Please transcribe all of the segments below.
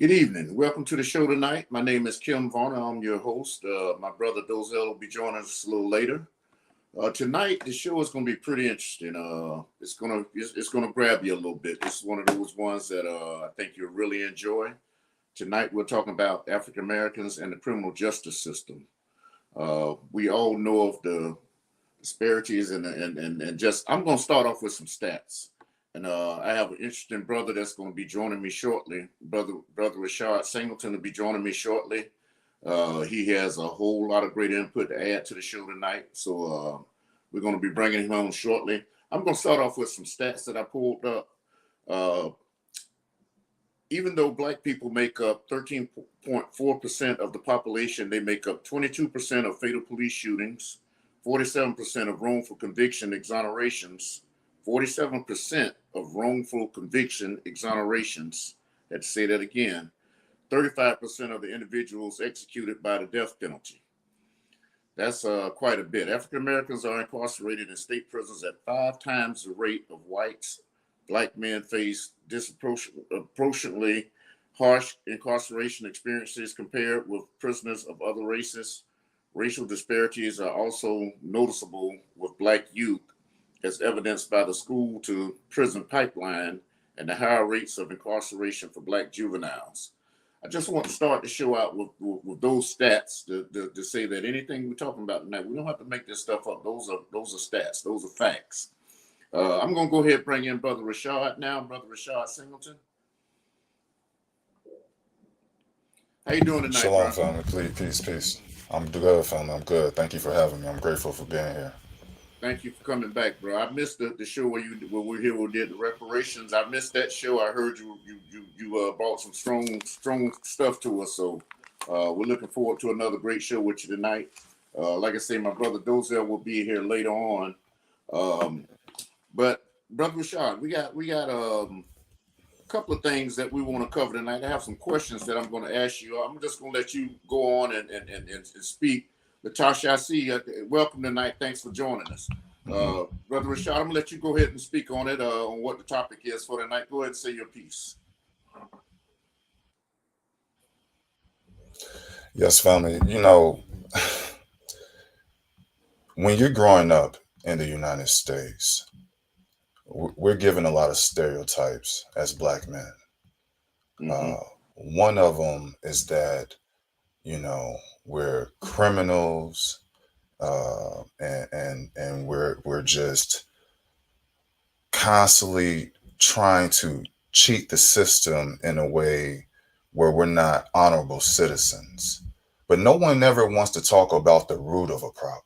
Good evening. Welcome to the show tonight. My name is Kim Varner. I'm your host. My brother Dozell will be joining us a little later. Tonight, the show is going to be pretty interesting. It's gonna grab you a little bit. It's one of those ones that I think you'll really enjoy. Tonight, we're talking about African Americans and the criminal justice system. We all know of the disparities and just. I'm going to start off with some stats. And I have an interesting brother that's going to be joining me shortly. Brother Rashaad Singleton will be joining me shortly. He has a whole lot of great input to add to the show tonight. So we're going to be bringing him on shortly. I'm going to start off with some stats that I pulled up. Uh, Even though Black people make up 13.4% of the population, they make up 22% of fatal police shootings, 47% of wrongful conviction exonerations, 47% of wrongful conviction exonerations. Let's say that again. 35% of the individuals executed by the death penalty. That's quite a bit. African Americans are incarcerated in state prisons at 5 times the rate of whites. Black men face disproportionately harsh incarceration experiences compared with prisoners of other races. Racial disparities are also noticeable with Black youth, as evidenced by the school to prison pipeline and the higher rates of incarceration for Black juveniles. I just want to start the show out with those stats to say that anything we're talking about tonight, we don't have to make this stuff up. Those are stats. Those are facts. I'm going to go ahead and bring in Brother Rashaad now. Brother Rashaad Singleton. How you doing tonight, Shalom, bro? family. Peace. I'm good, family. I'm good. Thank you for having me. I'm grateful for being here. Thank you for coming back, bro. I missed the show where we here we did the reparations. I missed that show. I heard you brought some strong stuff to us. So we're looking forward to another great show with you tonight. Like I say, my brother Dozell will be here later on. But Brother Rashaad, we got a couple of things that we want to cover tonight. I have some questions that I'm going to ask you. I'm just going to let you go on and speak. Latasha, I see. Welcome tonight. Thanks for joining us. Brother Rashaad, I'm going to let you go ahead and speak on it, on what the topic is for tonight. Go ahead and say your piece. Yes, family. When you're growing up in the United States, we're given a lot of stereotypes as Black men. Mm-hmm. One of them is that, we're criminals, and we're just constantly trying to cheat the system in a way where we're not honorable citizens. But no one ever wants to talk about the root of a problem.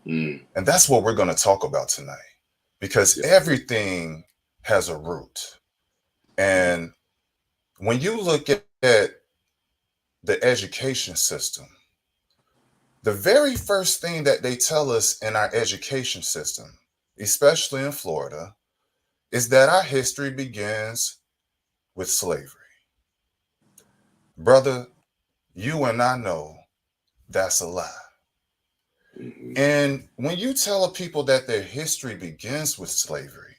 Mm. And that's what we're going to talk about tonight, because Yes. everything has a root. And when you look at the education system, the very first thing that they tell us in our education system, especially in Florida, is that our history begins with slavery. Brother, you and I know that's a lie. Mm-hmm. And when you tell people that their history begins with slavery,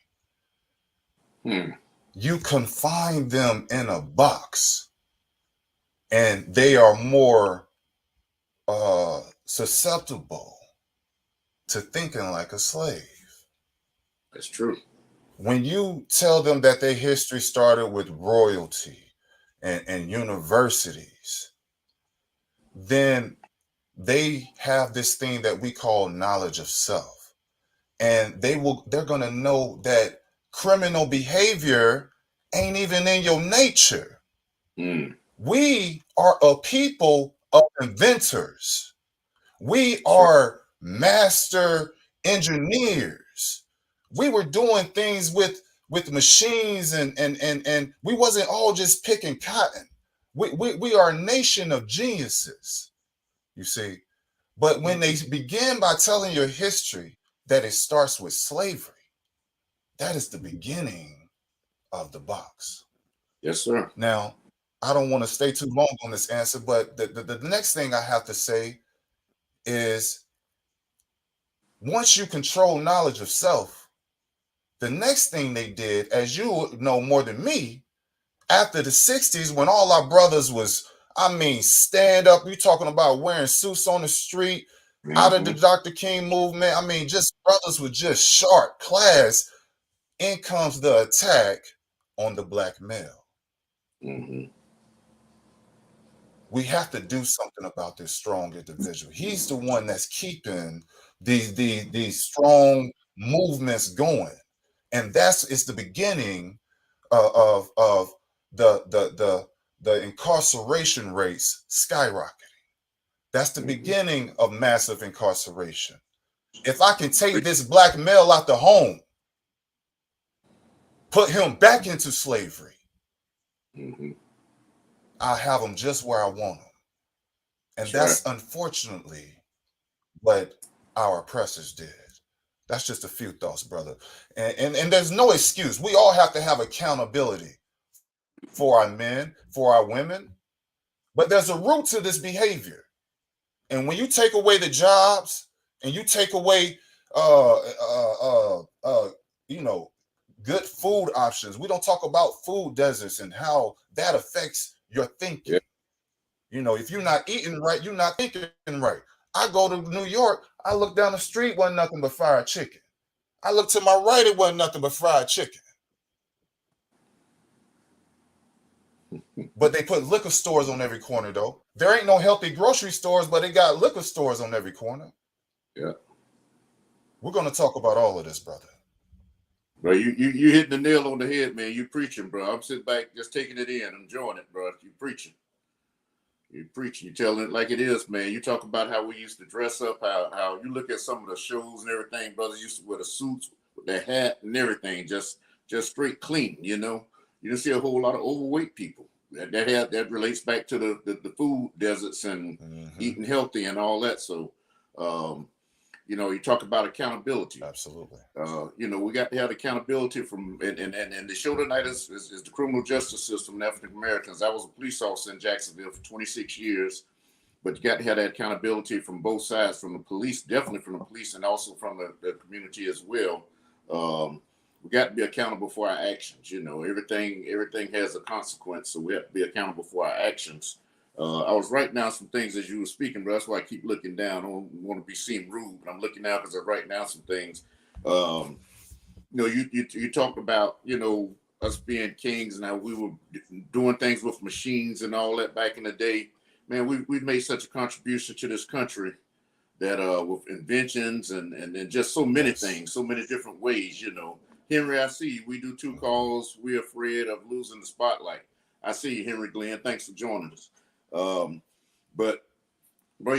Mm. you confine them in a box, and they are more susceptible to thinking like a slave. That's true. When you tell them that their history started with royalty and universities, then they have this thing that we call knowledge of self. And they're gonna know that criminal behavior ain't even in your nature. Mm. We are a people of inventors. We That's right. are master engineers. We were doing things with machines, and we wasn't all just picking cotton. We are a nation of geniuses, you see. But when they begin by telling your history that it starts with slavery, that is the beginning of the box. Yes, sir. Now, I don't want to stay too long on this answer, but the next thing I have to say is, once you control knowledge of self, the next thing they did, as you know more than me, After the 60s, when all our brothers was, stand up, you talking about wearing suits on the street, out of the Dr. King movement. Just brothers with just sharp class. In comes the attack on the black male. We have to do something about this strong individual. He's the one that's keeping these strong movements going, and it's the beginning of the incarceration rates skyrocketing. That's the beginning of massive incarceration. If I can take this black male out the home, put him back into slavery, I have him just where I want him. And that's unfortunately what our oppressors did. That's just a few thoughts, brother. And there's no excuse. We all have to have accountability for our men, for our women. But there's a root to this behavior. And when you take away the jobs and you take away good food options, we don't talk about food deserts and how that affects your thinking. If you're not eating right, you're not thinking right. I go to New York, I look down the street, wasn't nothing but fried chicken. I look to my right, it wasn't nothing but fried chicken. But they put liquor stores on every corner, though. There ain't no healthy grocery stores, but they got liquor stores on every corner. Yeah. We're going to talk about all of this, brother. Bro, you hitting the nail on the head, man. You preaching, bro. I'm sitting back just taking it in. I'm enjoying it, bro. You preaching. You're preaching. You're telling it like it is, man. You talk about how we used to dress up, how you look at some of the shows and everything. Brothers used to wear the suits with their hat and everything, just straight clean. You don't see a whole lot of overweight people. That relates back to the food deserts and eating healthy and all that. So, you talk about accountability. Absolutely. We got to have accountability from, and the show tonight is the criminal justice system and African Americans. I was a police officer in Jacksonville for 26 years, but you got to have that accountability from both sides, from the police, definitely from the police, and also from the community as well. We got to be accountable for our actions. Everything has a consequence, so we have to be accountable for our actions. I was writing down some things as you were speaking, but that's why I keep looking down. I don't want to be seen rude, but I'm looking down because I write down some things. You talked about us being kings and how we were doing things with machines and all that back in the day. Man, we've made such a contribution to this country that with inventions and just so many things, so many different ways. Henry, I see you. We do 2 calls. We're afraid of losing the spotlight. I see you, Henry Glenn. Thanks for joining us. But bro,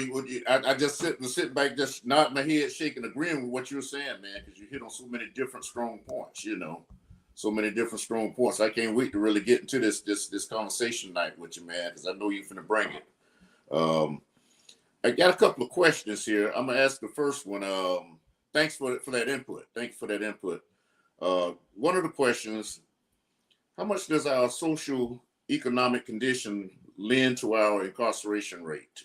I just sit back, just nodding my head, shaking, agreeing with what you were saying, man, because you hit on so many different strong points. So many different strong points. I can't wait to really get into this conversation tonight with you, man, because I know you're finna bring it. I got a couple of questions here. I'm gonna ask the first one. Thanks for that input. Thank you for that input. One of the questions: how much does our social economic condition lend to our incarceration rate?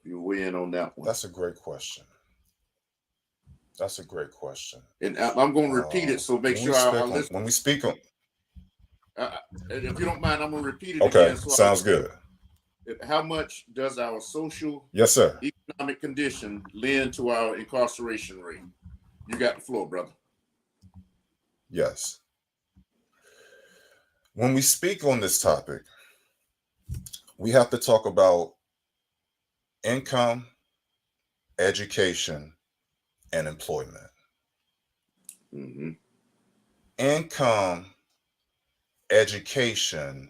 You weigh in on that one. That's a great question. And I'm going to repeat it, so make sure our listeners, when we speak on. If you don't mind, I'm going to repeat it again. Okay, so sounds good. How much does our social economic condition lend to our incarceration rate? You got the floor, brother. Yes. When we speak on this topic, we have to talk about income, education, and employment. Income, education,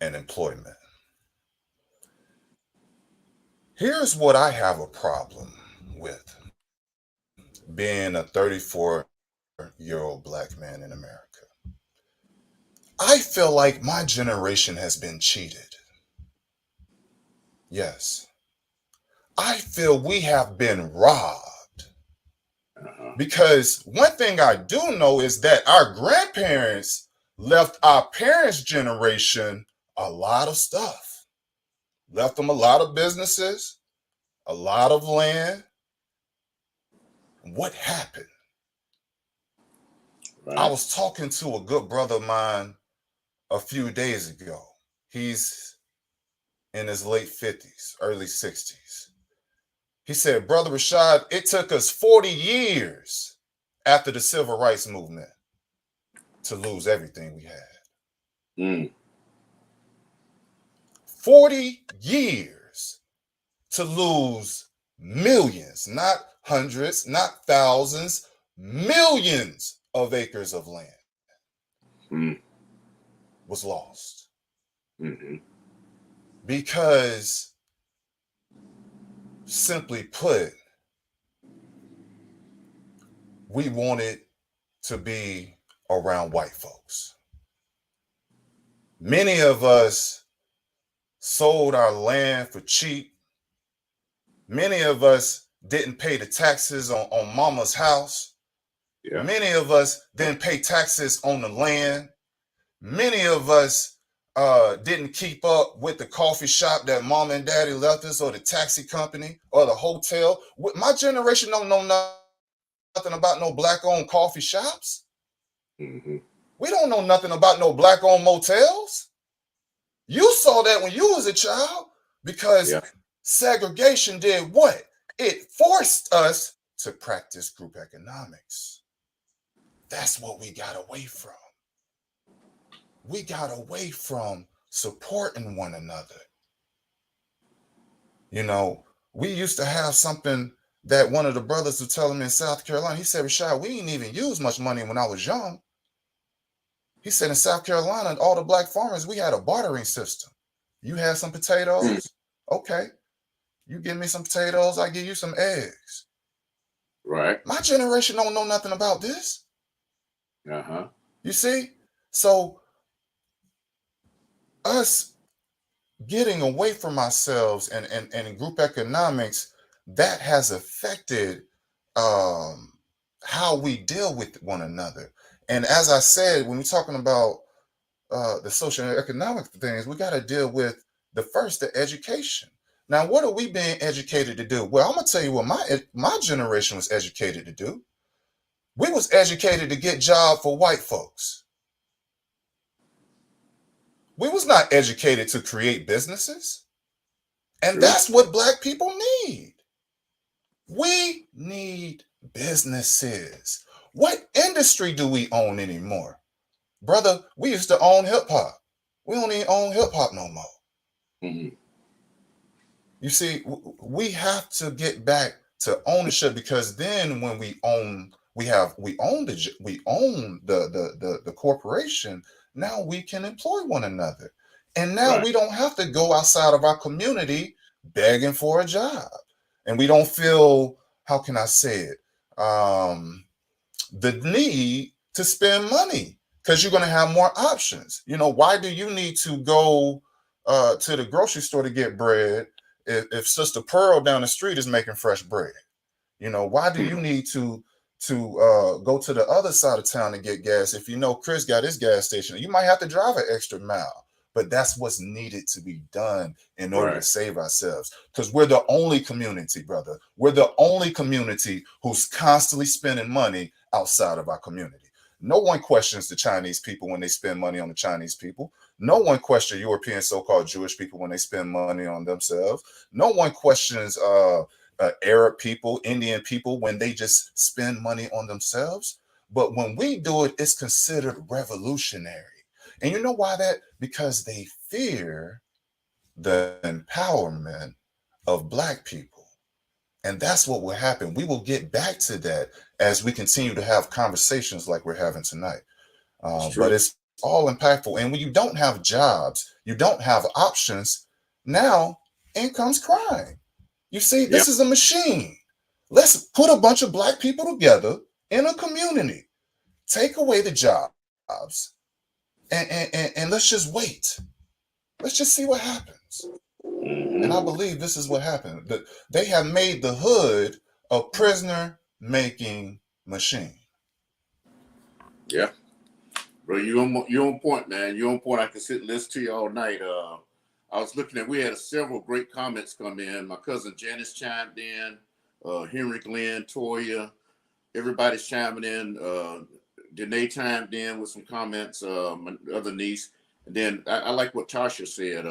and employment. Here's what I have a problem with being a 34-year-old black man in America. I feel like my generation has been cheated. Yes. I feel we have been robbed. Because one thing I do know is that our grandparents left our parents' generation a lot of stuff. Left them a lot of businesses, a lot of land. What happened? I Right. was talking to a good brother of mine a few days ago. He's in his late 50s, early 60s. He said, Brother Rashaad, it took us 40 years after the civil rights movement to lose everything we had. Mm. 40 years to lose millions, not hundreds, not thousands, millions of acres of land Mm. was lost. Mm-hmm. Because, simply put, we wanted to be around white folks. Many of us sold our land for cheap. Many of us didn't pay the taxes on mama's house. Yeah. Many of us didn't pay taxes on the land. Many of us didn't keep up with the coffee shop that mom and daddy left us, or the taxi company, or the hotel. My generation don't know nothing about no black-owned coffee shops. Mm-hmm. We don't know nothing about no black-owned motels. You saw that when you was a child, because Yeah. segregation did what? It forced us to practice group economics. That's what we got away from. We got away from supporting one another. You know, we used to have something that one of the brothers was telling me in South Carolina. He said, Rashaad, we didn't even use much money when I was young. He said, in South Carolina, all the black farmers, we had a bartering system. You had some potatoes? Okay. You give me some potatoes, I give you some eggs. Right. My generation don't know nothing about this. Uh-huh. You see? So us getting away from ourselves and group economics, that has affected how we deal with one another. And as I said, when we're talking about the social and economic things, we got to deal with the education. Now, what are we being educated to do? Well, I'm gonna tell you what my generation was educated to do. We was educated to get job for white folks. We was not educated to create businesses. And True. that's what black people need. We need businesses. What industry do we own anymore? Brother, we used to own hip hop. We don't even own hip hop no more. Mm-hmm. You see, we have to get back to ownership, because then when we own, we own the corporation. Now we can employ one another, and now Right. we don't have to go outside of our community begging for a job, and we don't feel, how can I say it, the need to spend money, because you're going to have more options. You know, why do you need to go to the grocery store to get bread if Sister Pearl down the street is making fresh bread? You know, why do you need to go to the other side of town to get gas if you know Chris got his gas station? You might have to drive an extra mile, but that's what's needed to be done in order to Right. save ourselves, because we're the only community, brother. We're the only community who's constantly spending money outside of our community. No one questions the Chinese people when they spend money on the Chinese people. No one questions European so-called Jewish people when they spend money on themselves. No one questions Arab people, Indian people, when they just spend money on themselves. But when we do it, it's considered revolutionary. And you know why that? Because they fear the empowerment of black people. And that's what will happen. We will get back to that as we continue to have conversations like we're having tonight. It's But true. it's all impactful. And when you don't have jobs, you don't have options, now in comes crime. You see, Yeah. this is a machine. Let's put a bunch of black people together in a community, take away the jobs, and let's just wait. Let's just see what happens. And I Mm-hmm. believe this is what happened. That they have made the hood a prisoner making machine. Yeah. Bro, you on point, man. You on point. I can sit and listen to you all night. I was looking at, we had several great comments come in. My cousin Janice chimed in, Henry Glenn, Toya, everybody's chiming in. Danae chimed in with some comments. My other niece, and then I like what Tasha said.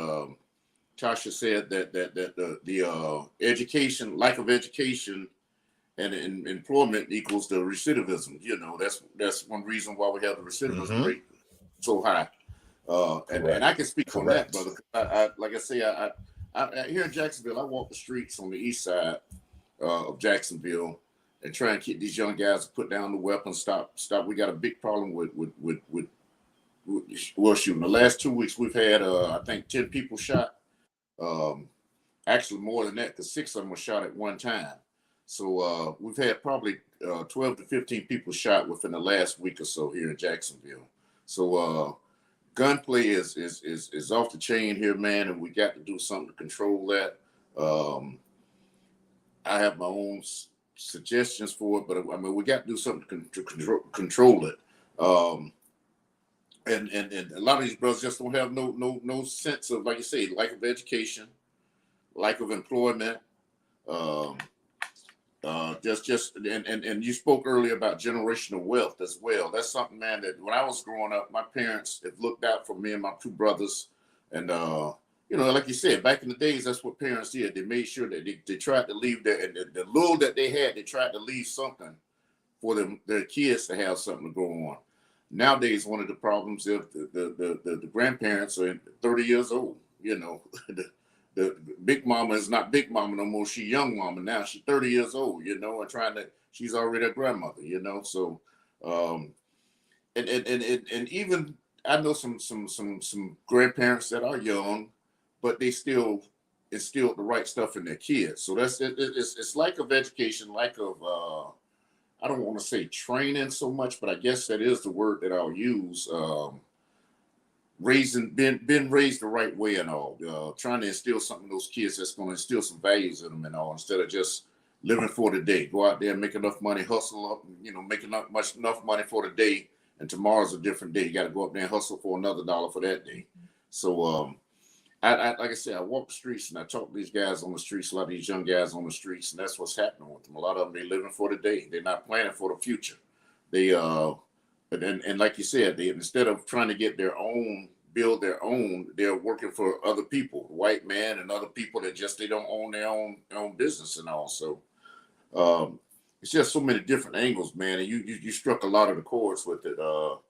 Tasha said that the education, lack of education, and employment equals the recidivism. You know, that's one reason why we have the recidivism rate so high. And I can speak on that, brother. I like I say, I here in Jacksonville, I walk the streets on the east side of Jacksonville and try and keep these young guys to put down the weapons. Stop. We got a big problem with well, shooting. The last 2 weeks we've had I think 10 people shot. Actually more than that, because 6 of them were shot at one time. So we've had probably 12 to 15 people shot within the last week or so here in Jacksonville. So gunplay is off the chain here, man, and we got to do something to control that. I have my own suggestions for it, but I mean, we got to do something to control it. And a lot of these brothers just don't have no sense of, like you say, lack of education, lack of employment. And you spoke earlier about generational wealth as well. That's something, man, that when I was growing up, my parents have looked out for me and my 2 brothers. And, you know, like you said, back in the days, that's what parents did. They made sure that they tried to leave that, and the little that they had, they tried to leave something for their kids to have something to go on. Nowadays, one of the problems is the grandparents are 30 years old. You know, the big mama is not big mama no more. She young mama now. She's 30 years old. You know, and she's already a grandmother. You know, so and even I know some grandparents that are young, but they still instill the right stuff in their kids. So it's lack of education, lack of I don't want to say training so much, but I guess that is the word that I'll use. Been raised the right way and all. Trying to instill something in those kids that's going to instill some values in them and all, instead of just living for the day. Go out there and make enough money, hustle up, you know, make enough money for the day, and tomorrow's a different day. You got to go up there and hustle for another dollar for that day. So I like I said, I walk the streets and I talk to these guys on the streets, a lot of these young guys on the streets, and that's what's happening with them. A lot of them, they living for the day. They're not planning for the future. They and like you said, they, instead of trying to build their own, they're working for other people, white man and other people that just they don't own their own business and all. So it's just so many different angles, man. And you struck a lot of the chords with it. You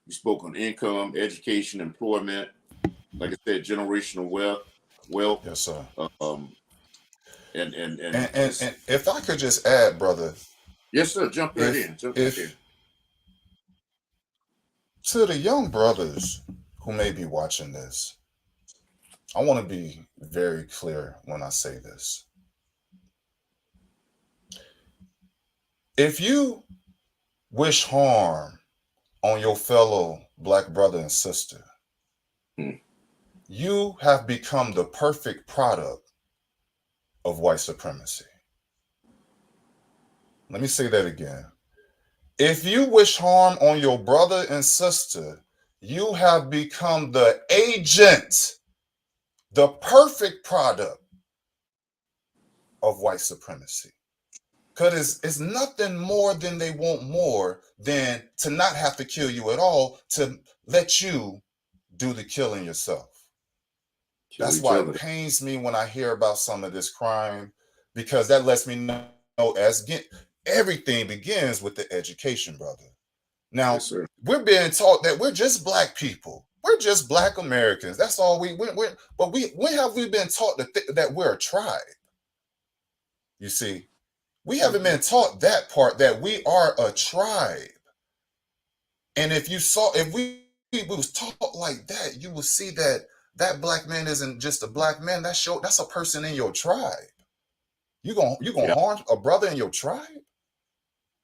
spoke on income, education, employment. Like I said, generational wealth. Yes, sir. And if I could just add, brother. Yes, sir. Jump right in. To the young brothers who may be watching this, I want to be very clear when I say this. If you wish harm on your fellow black brother and sister, you have become the perfect product of white supremacy. Let me say that again. If you wish harm on your brother and sister, you have become the agent, the perfect product of white supremacy. Because it's nothing more than they want more than to not have to kill you at all, to let you do the killing yourself. That's why it pains me when I hear about some of this crime, because that lets me know everything begins with the education, brother. Now, yes, we're being taught that we're just black people. We're just black Americans. That's all but when have we been taught that we're a tribe? You see, we haven't been taught that part, that we are a tribe. And if we was taught like that, you will see that black man isn't just a black man. That's a person in your tribe. You gonna harm a brother in your tribe?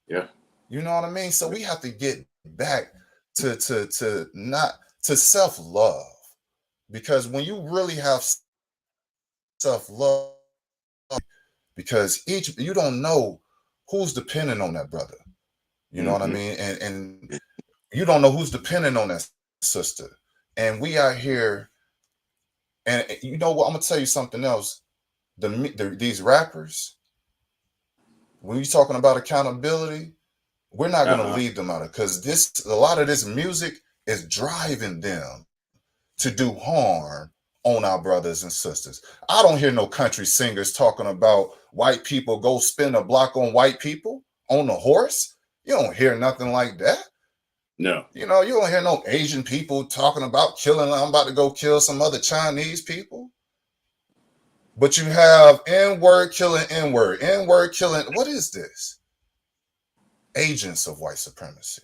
Yeah. You know what I mean? So we have to get back to self-love, because when you really have self-love, because you don't know who's depending on that brother. You know what I mean? And you don't know who's depending on that sister. And we out here, and you know what? I'm gonna tell you something else. These rappers, when you're talking about accountability, We're not going to Uh-huh. leave them out of, because a lot of this music is driving them to do harm on our brothers and sisters. I don't hear no country singers talking about white people go spin a block on white people on a horse. You don't hear nothing like that. No. You know, you don't hear no Asian people talking about killing. I'm about to go kill some other Chinese people. But you have N-word killing N-word, N-word killing. What is this? Agents of white supremacy.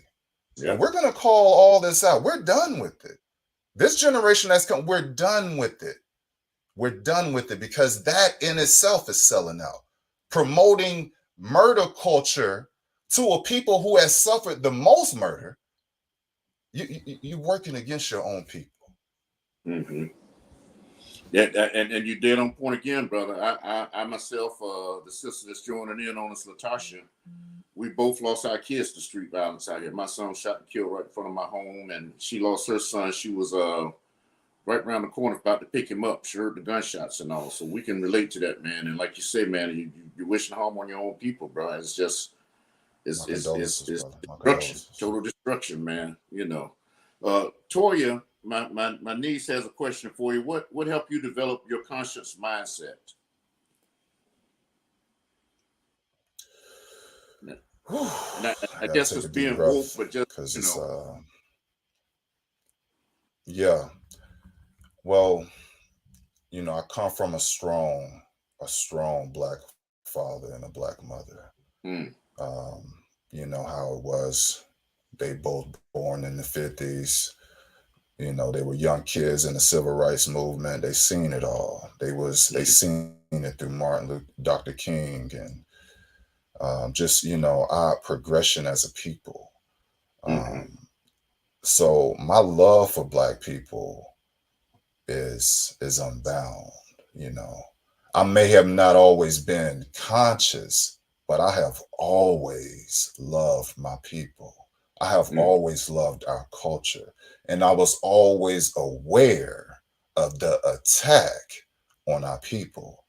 And Yeah. we're going to call all this out. We're done with it. This generation that's come, we're done with it. We're done with it, because that in itself is selling out. Promoting murder culture to a people who has suffered the most murder. You're working against your own people. Mm-hmm. Yeah, and you did on point again, brother. I myself, the sister that's joining in on us, Latasha, we both lost our kids to street violence out here. My son shot and killed right in front of my home, and she lost her son. She was right around the corner about to pick him up. She heard the gunshots and all, so we can relate to that, man. And like you say, man, you're wishing harm on your own people, bro. It's just My condolences, it's brother. My destruction, condolences. total destruction, man. You know, Toya, my niece has a question for you. What helped you develop your conscious mindset? Whew. And I I gotta guess take it's a deep being woke, breath, but just because you it's know, yeah. Well, I come from a strong black father and a black mother. mm, Um, you know how it was. They both born in the 50s. They were young kids in the civil rights movement. They seen it all. They mm, seen it through Dr. King, and just our progression as a people. mm-hmm, Um, so my love for black people is unbound. You know, I may have not always been conscious, but I have always loved my people. I have mm, always loved our culture, and I was always aware of the attack on our people.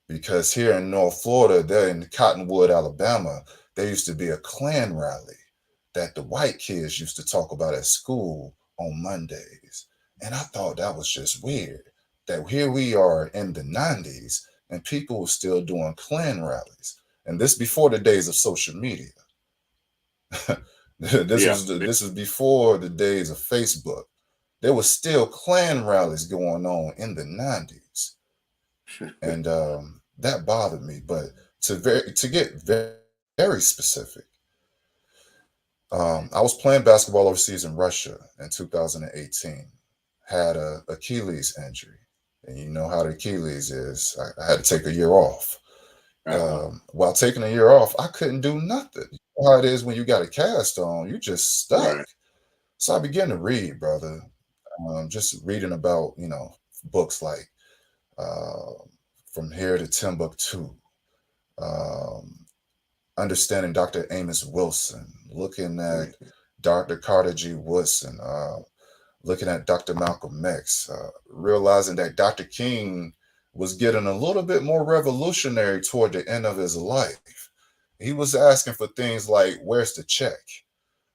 Because here in North Florida, there in Cottonwood, Alabama, there used to be a Klan rally that the white kids used to talk about at school on Mondays. And I thought that was just weird, that here we are in the 90s and people were still doing Klan rallies. And this before the days of social media. this yeah, was this is before the days of Facebook. There was still Klan rallies going on in the 90s. And that bothered me. But to get very specific, I was playing basketball overseas in Russia in 2018. Had a Achilles injury, and you know how the Achilles is. I had to take a year off. uh-huh, While taking a year off, I couldn't do nothing. You know how it is when you got a cast on, you just stuck. right, So I began to read, brother. Just reading about books like uh, From Here to Timbuktu, um, understanding Dr. Amos Wilson, looking at mm, Dr. Carter G. Woodson, looking at Dr. Malcolm X, realizing that Dr. King was getting a little bit more revolutionary toward the end of his life. He was asking for things like, where's the check?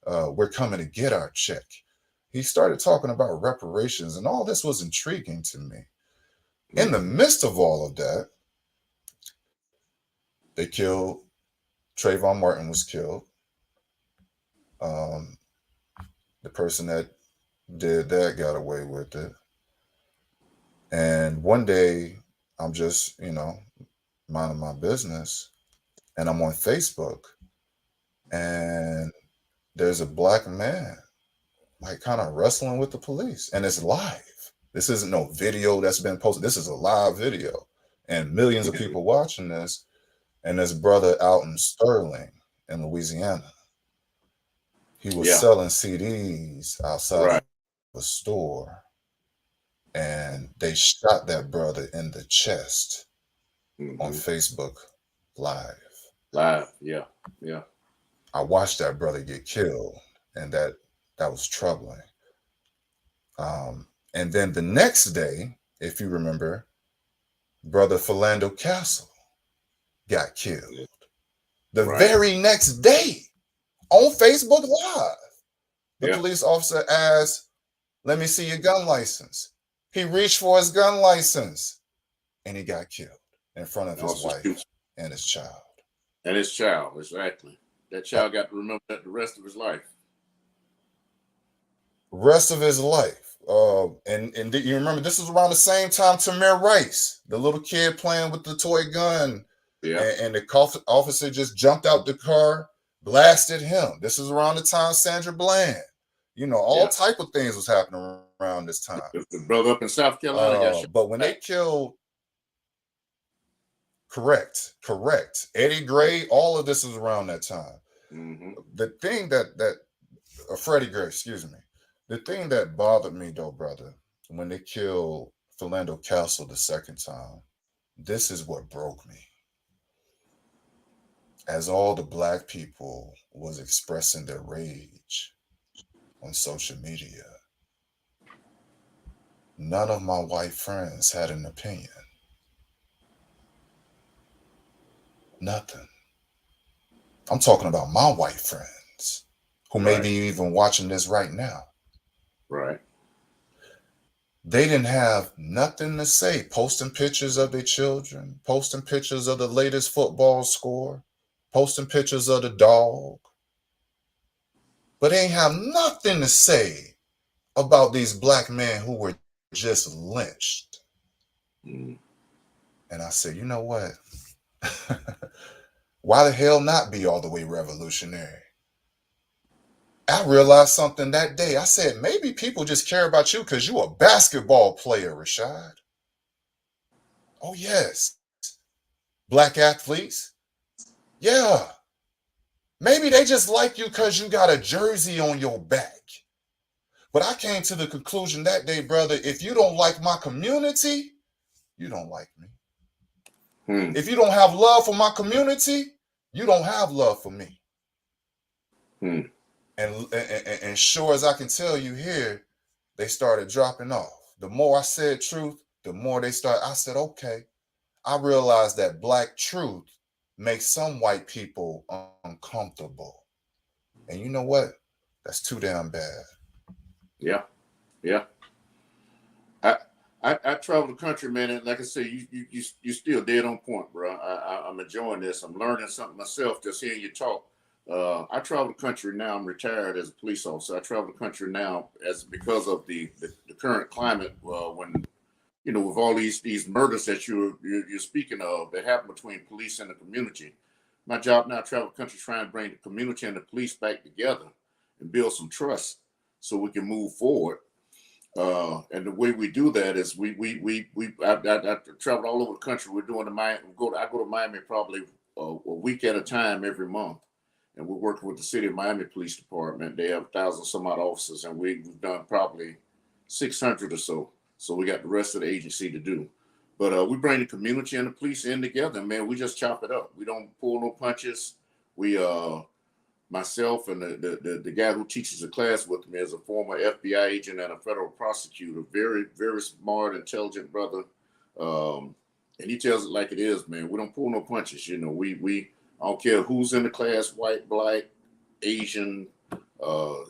We're coming to get our check. He started talking about reparations, and all this was intriguing to me. In the mm-hmm, midst of all of that, they killed Trayvon Martin was killed. Um, the person that did that got away with it. And one day, I'm just, minding my business, and I'm on Facebook, and there's a black man, like, kind of wrestling with the police, and it's live. This isn't no video that's been posted. This is a live video, and millions of people watching this. And this brother out in Sterling, in Louisiana, he was yeah, selling CDs outside of right, a store, and they shot that brother in the chest on mm-hmm, Facebook Live. live, yeah, yeah, I watched that brother get killed, and that was troubling. And then the next day, if you remember, brother Philando Castle got killed. yeah, The right, very next day, on Facebook Live. The Yeah. police officer asked, "Let me see your gun license." He reached for his gun license and he got killed in front of And his also wife shoots and his child. and his child, exactly. That Uh, child got to remember that the rest of his life. Rest of his life. And you remember this was around the same time Tamir Rice, the little kid playing with the toy gun, Yeah. and the officer just jumped out the car, blasted him. This is around the time Sandra Bland. All Yeah. type of things was happening around this time. The brother up in South Carolina got shot But when they back. killed, correct, Eddie Yeah. Gray, all of this is around that time. Mm-hmm. The thing that Freddie Gray, excuse me. The thing that bothered me though, brother, when they killed Philando Castle the second time, this is what broke me. As all the black people was expressing their rage on social media, none of my white friends had an opinion. Nothing. I'm talking about my white friends who may Right. be even watching this right now. Right. They didn't have nothing to say, posting pictures of their children, posting pictures of the latest football score, posting pictures of the dog. But they ain't have nothing to say about these black men who were just lynched. Mm. And I said, you know what? Why the hell not be all the way revolutionary? I realized something that day. I said, maybe people just care about you because you a basketball player, Rashaad. Oh, yes. Black athletes. Yeah. Maybe they just like you because you got a jersey on your back. But I came to the conclusion that day, brother, if you don't like my community, you don't like me. Mm. If you don't have love for my community, you don't have love for me. Mm. And sure as I can tell you here, they started dropping off. The more I said truth, the more they started. I said, okay. I realized that black truth makes some white people uncomfortable. And you know what? That's too damn bad. Yeah. Yeah. I, I travel the country, man, and like I say, you still dead on point, bro. I'm enjoying this. I'm learning something myself just hearing you talk. I travel the country now. I'm retired as a police officer. I travel the country now as because of the current climate. When with all these murders that you're speaking of that happen between police and the community. My job now, I travel the country, trying to bring the community and the police back together and build some trust so we can move forward. And the way we do that is I travel all over the country. We're doing I go to Miami probably a week at a time every month, and we're working with the city of Miami Police Department. They have 1,000 some odd officers, and we've done probably 600 or so. So we got the rest of the agency to do. But we bring the community and the police in together, man. We just chop it up. We don't pull no punches. We myself and the guy who teaches the class with me is a former FBI agent and a federal prosecutor. Very, very smart, intelligent brother. And he tells it like it is, man. We don't pull no punches. We I don't care who's in the class, white, black, Asian,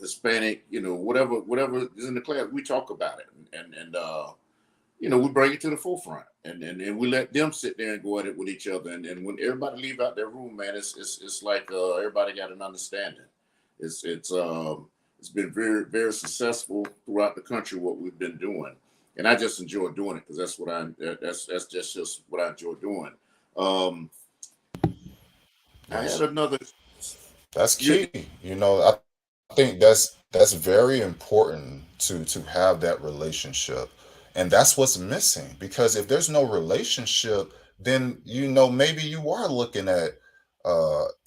Hispanic, whatever is in the class, we talk about it. And we bring it to the forefront, and we let them sit there and go at it with each other. And when everybody leave out their room, man, it's like everybody got an understanding. It's been very, very successful throughout the country what we've been doing, and I just enjoy doing it because that's just what I enjoy doing. Um, I had Yes, another. that's Yeah. key. I think that's very important to have that relationship, and that's what's missing. Because if there's no relationship, then maybe you are looking at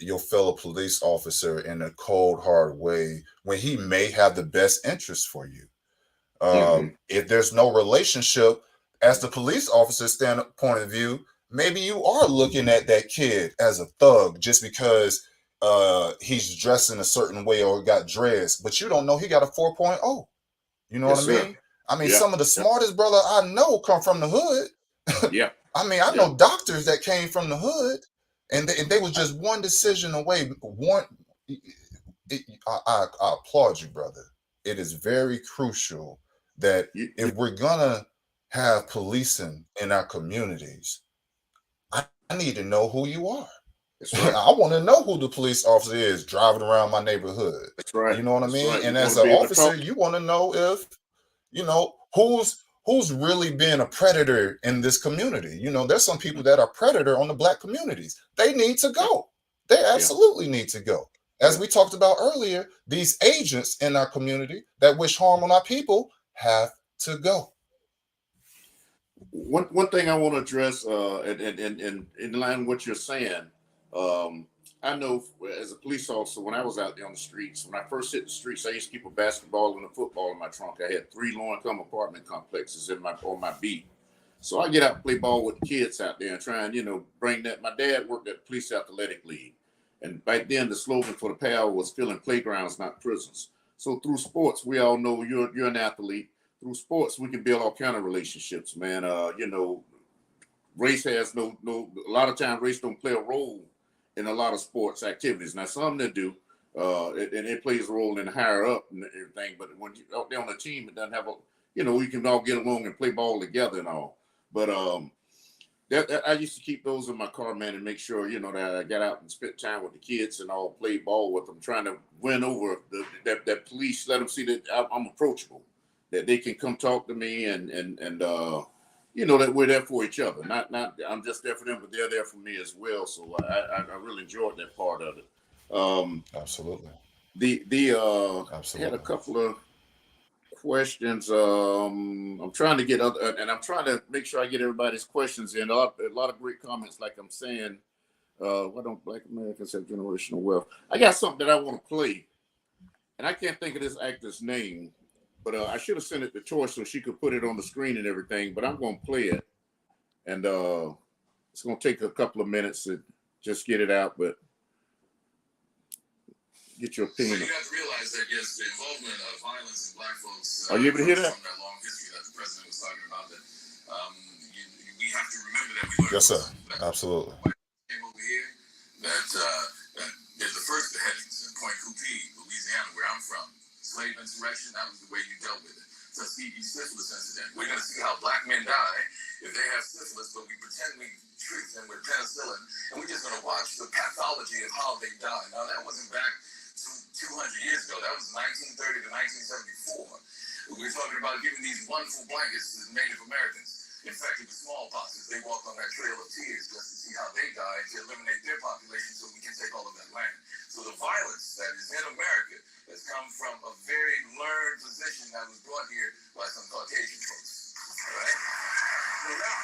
your fellow police officer in a cold, hard way when he may have the best interest for you. Mm-hmm. If there's no relationship, as the police officer point of view, maybe you are looking at that kid as a thug just because he's dressed in a certain way or got dressed, but you don't know he got a 4.0. You know what Yes, I sir. mean? I mean, Yeah. some of the Yeah. smartest brother I know come from the hood. Yeah. I mean, I Yeah. know doctors that came from the hood, and they was just one decision away. I applaud you, brother. It is very crucial that You if we're gonna have policing in our communities, I need to know who you are. that's right. I want to know who the police officer is driving around my neighborhood. That's right. You know what I That's mean? right. You And want as to an be able to officer, talk. you want to know if who's really being a predator in this community. There's some people that are predator on the black communities. They need to Yeah. go. They Yeah. absolutely need to go. As Yeah. we talked about earlier, these agents in our community that wish harm on our people have to go. One thing I want to address, and in line with what you're saying, um, I know as a police officer, when I was out there on the streets, when I first hit the streets, I used to keep a basketball and a football in my trunk. I had 3 low-income apartment complexes on my beat. So I get out and play ball with the kids out there and try and, bring that. My dad worked at the Police Athletic League. And back then, the slogan for the PAL was filling playgrounds, not prisons. So through sports, we all know you're an athlete. Through sports, we can build all kind of relationships, man. Race has a lot of times race don't play a role in a lot of sports activities. Now some that do, and it plays a role in higher up and everything. But when you're out there on a team, it doesn't have we can all get along and play ball together and all. But that I used to keep those in my car, man, and make sure that I got out and spent time with the kids and all played ball with them, trying to win over that police. Let them see that I'm approachable, that they can come talk to me, and that we're there for each other. Not I'm just there for them, but they're there for me as well. So I really enjoyed that part of it. Absolutely. I had a Absolutely. couple of questions. I'm trying to get other, and I'm trying to make sure I get everybody's questions in. A lot of great comments, like I'm saying. Why don't Black Americans have generational wealth? I got something that I want to play, and I can't think of this actor's name, but I should have sent it to Tor so she could put it on the screen and everything. But I'm going to play it, and it's going to take a couple of minutes to just get it out, but get your opinion. So you have to realize that, yes, the involvement of violence in black folks. Are you able to hear that? From that long history that the president was talking about, that we have to remember that we learned. Yes, sir. Absolutely. Came over here, that there's the first beheadings in Point Coupee, Louisiana, where I'm from. Slave insurrection, that was the way you dealt with it. Tuskegee syphilis incident. We're going to see how black men die if they have syphilis, but we pretend we treat them with penicillin, and we're just going to watch the pathology of how they die. Now, that wasn't back 200 years ago. That was 1930 to 1974. We're talking about giving these wonderful blankets to the Native Americans infected with smallpox as they walked on that trail of tears just to see how they died, to eliminate their population so we can take all of that land. So the violence that is in America has come from a very learned position that was brought here by some Caucasian folks. All right? So now,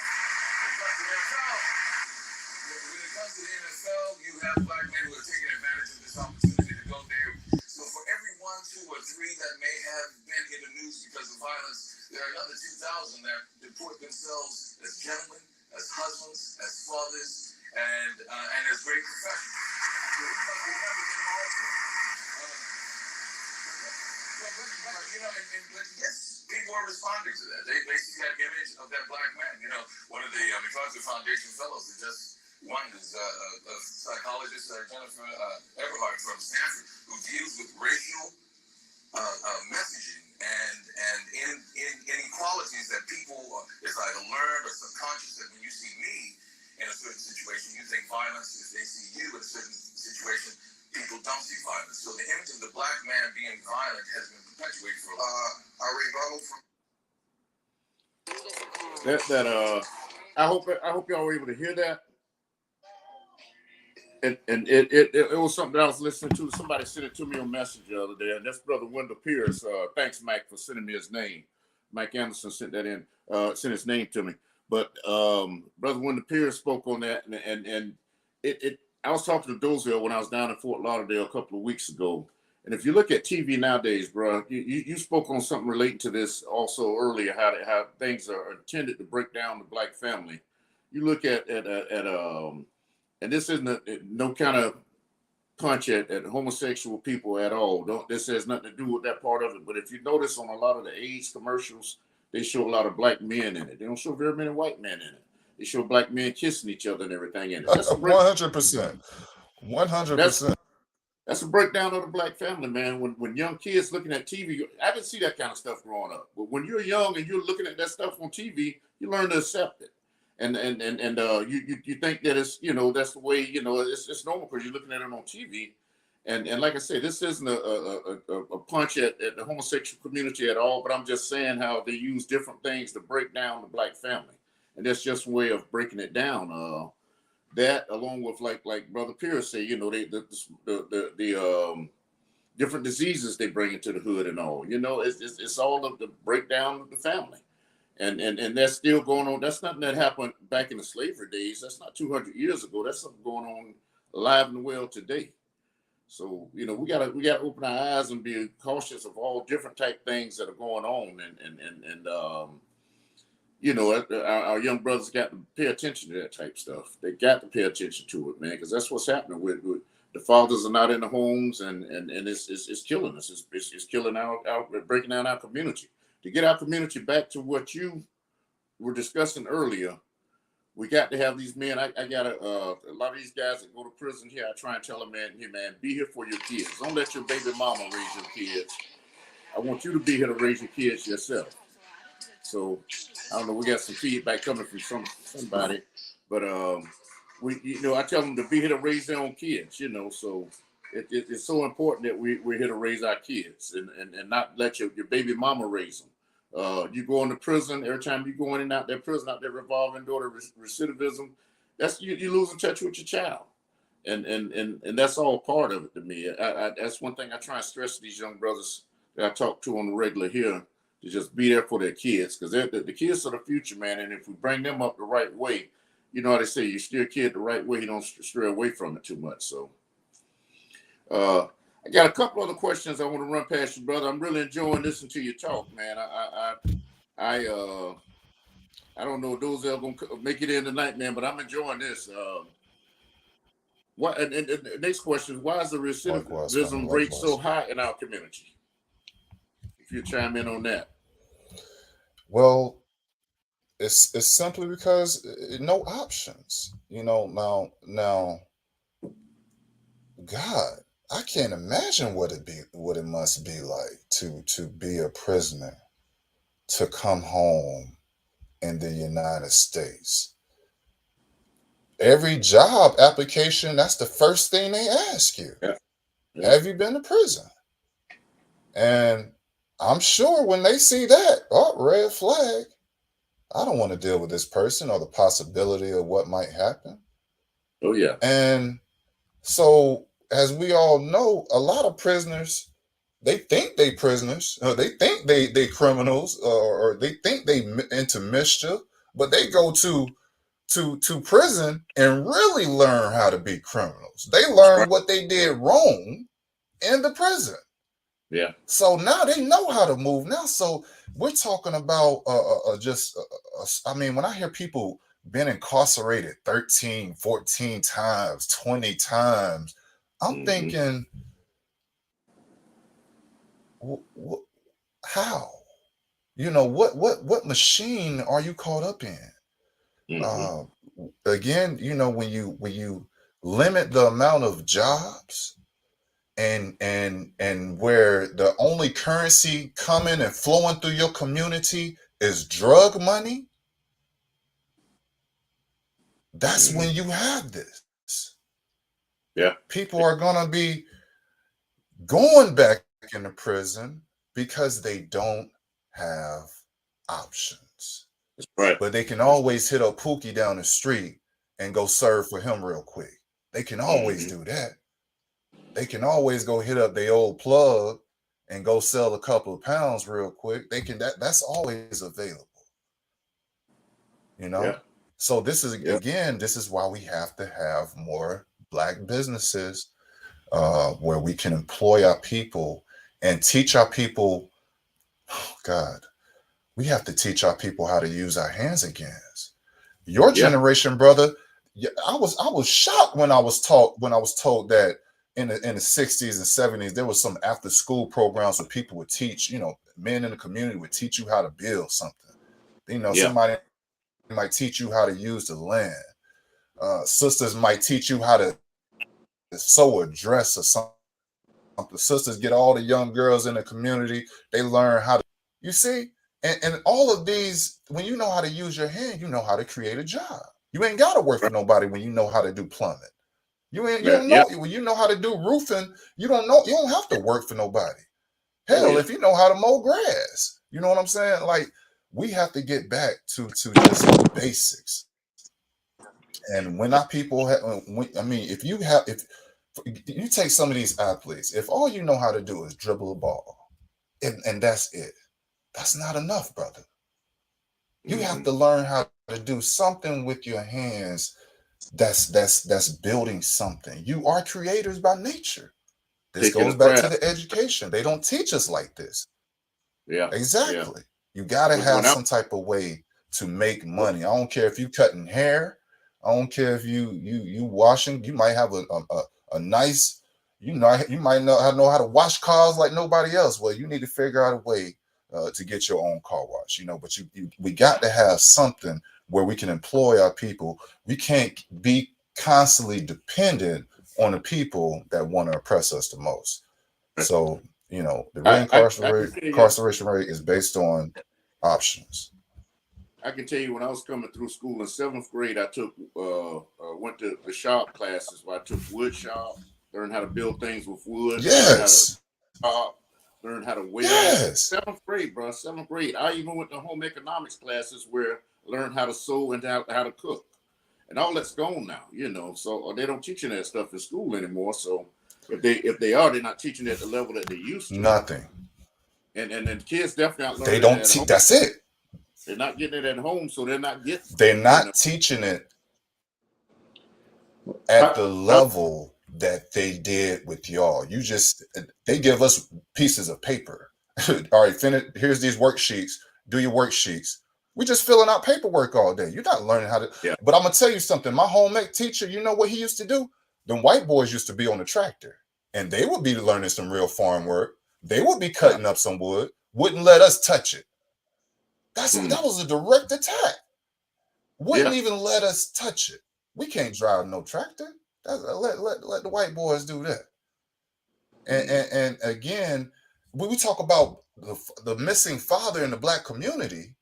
when it comes to the NFL, you have black men who are taking advantage of this opportunity to go there. So for every 1, 2, or 3 that may have been in the news because of violence, there are another 2,000 that report themselves as gentlemen, as husbands, as fathers, and as great professionals. So we must remember them also. But yes, people are responding to that. They see that image of that black man. One of the MacArthur Foundation fellows that just one is a psychologist, Jennifer Everhart from Stanford, who deals with racial messaging and inequalities that people is either learned or subconscious. That when you see me in a certain situation, you think violence. If they see you in a certain situation, people don't see violence. So the image of the black man being violent has been perpetuated for a long time. I hope y'all were able to hear that. And it was something that I was listening to. Somebody sent it to me on Messenger the other day, and that's Brother Wendell Pierce. Thanks, Mike, for sending me his name. Mike Anderson sent his name to me. But Brother Wendell Pierce spoke on that, and I was talking to Doziel when I was down in Fort Lauderdale a couple of weeks ago. And if you look at TV nowadays, bro, you spoke on something relating to this also earlier, how things are intended to break down the black family. You look at and this isn't no kind of punch at homosexual people at all. This has nothing to do with that part of it. But if you notice on a lot of the AIDS commercials, they show a lot of black men in it. They don't show very many white men in it. They show black men kissing each other and everything in it. That's 100%. 100%. That's a breakdown of the black family, man. When young kids looking at TV, I didn't see that kind of stuff growing up. But when you're young and you're looking at that stuff on TV, you learn to accept it. And you think that it's, that's the way, it's normal because you're looking at it on TV. And like I said, this isn't a punch at the homosexual community at all, but I'm just saying how they use different things to break down the black family. And that's just a way of breaking it down. That along with like Brother Pierce say, the different diseases they bring into the hood and all. It's all of the breakdown of the family. And that's still going on. That's nothing that happened back in the slavery days. That's not 200 years ago. That's something going on alive and well today. So we gotta open our eyes and be cautious of all different type things that are going on, our young brothers got to pay attention to that type stuff. They got to pay attention to it, man, because that's what's happening with the fathers are not in the homes, and it's killing us. It's killing our breaking down our community. To get our community back to what you were discussing earlier, we got to have these men. I got a lot of these guys that go to prison here. I try and tell them, man, be here for your kids. Don't let your baby mama raise your kids. I want you to be here to raise your kids yourself. So I don't know. We got some feedback coming from somebody, but I tell them to be here to raise their own kids. So it's so important that we're here to raise our kids and not let your baby mama raise them. You go into prison, every time you go in and out that prison, out that revolving door to recidivism, that's you losing touch with your child. And that's all part of it to me. That's one thing I try and stress to these young brothers that I talk to on the regular here, to just be there for their kids, because the kids are the future, man. And if we bring them up the right way, you know how they say, you steer a kid the right way, you don't stray away from it too much. So I got a couple other questions I want to run past you, brother. I'm really enjoying listening to you talk, man. I don't know if those are gonna make it in tonight, man, but I'm enjoying this. What? And the next question is, why is the recidivism rate so high in our community? If you chime in on that. Well, it's simply because no options. Now, God, I can't imagine what it must be like to be a prisoner, to come home in the United States. Every job application, that's the first thing they ask you. Yeah. Yeah. Have you been to prison? And I'm sure when they see that, red flag. I don't want to deal with this person or the possibility of what might happen. Oh, yeah. And so, as we all know, a lot of prisoners, they think they prisoners, or they think they criminals, or they think they into mischief, but they go to prison and really learn how to be criminals. They learn what they did wrong in the prison. Yeah. So now they know how to move now. So we're talking about when I hear people been incarcerated 13, 14 times, 20 times, I'm thinking, how? What machine are you caught up in? Again, when you limit the amount of jobs and where the only currency coming and flowing through your community is drug money, that's when you have this. Yeah. People are going to be going back into prison because they don't have options. That's right. But they can always hit a Pookie down the street and go serve for him real quick. They can always do that. They can always go hit up their old plug and go sell a couple of pounds real quick. They can that's always available. Yeah. So this is again, this is why we have to have more Black businesses where we can employ our people and teach our people. Oh God, we have to teach our people how to use our hands again. Your generation, brother. I was shocked when I was told that in the 60s and 70s there was some after school programs where people would teach, men in the community would teach you how to build something. Somebody might teach you how to use the land. Sisters might teach you how to sew a dress or something The sisters get all the young girls in the community. They learn how to, you see, and all of these, when you know how to use your hand, you know how to create a job. You ain't got to work for nobody when you know how to do plumbing. You don't know when you know how to do roofing. You don't have to work for nobody. Hell, if you know how to mow grass, you know what I'm saying? Like, we have to get back to just basics. And when our people if you take some of these athletes, if all you know how to do is dribble a ball and that's it, that's not enough, brother. You have to learn how to do something with your hands that's building something. You are creators by nature. This goes back to the education. They don't teach us like this. Yeah. Exactly. You got to have some type of way to make money. I don't care if you cutting hair. I don't care if you washing. You might have a nice, you might know how to wash cars like nobody else. Well, you need to figure out a way to get your own car wash. But we got to have something where we can employ our people. We can't be constantly dependent on the people that want to oppress us the most. So, the reincarceration rate is based on options. I can tell you when I was coming through school in 7th grade, I took went to the shop classes where I took wood shop, learned how to build things with wood. Yes. Learned how to weld. Yes. 7th grade, bro. 7th grade. I even went to home economics classes where I learned how to sew and how to cook. And all that's gone now, so they don't teach you that stuff in school anymore. So if they are, they're not teaching at the level that they used to. Nothing. And the kids definitely not learning. They don't teach. That's it. They're not getting it at home, so they're not getting. They're not teaching it at the level that they did with y'all. They give us pieces of paper. All right, finish. Here's these worksheets. Do your worksheets. We just filling out paperwork all day. You're not learning how to. Yeah. But I'm gonna tell you something. My home ec teacher, you know what he used to do? Them white boys used to be on the tractor, and they would be learning some real farm work. They would be cutting up some wood. Wouldn't let us touch it. That was a direct attack. Wouldn't even let us touch it. We can't drive no tractor. Let the white boys do that. And again, when we talk about the missing father in the black community,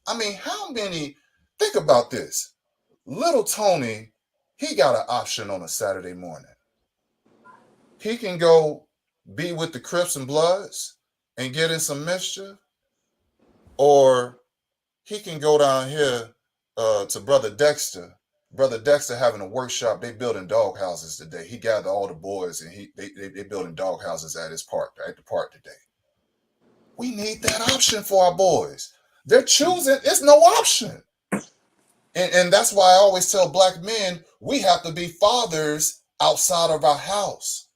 I mean, how many? Think about this. Little Tony, he got an option on a Saturday morning. He can go be with the Crips and Bloods and get in some mischief, or he can go down here to Brother Dexter. Brother Dexter having a workshop. They building dog houses today. He gathered all the boys and they building dog houses at the park today. We need that option for our boys. They're choosing. It's no option. And that's why I always tell black men, we have to be fathers outside of our house.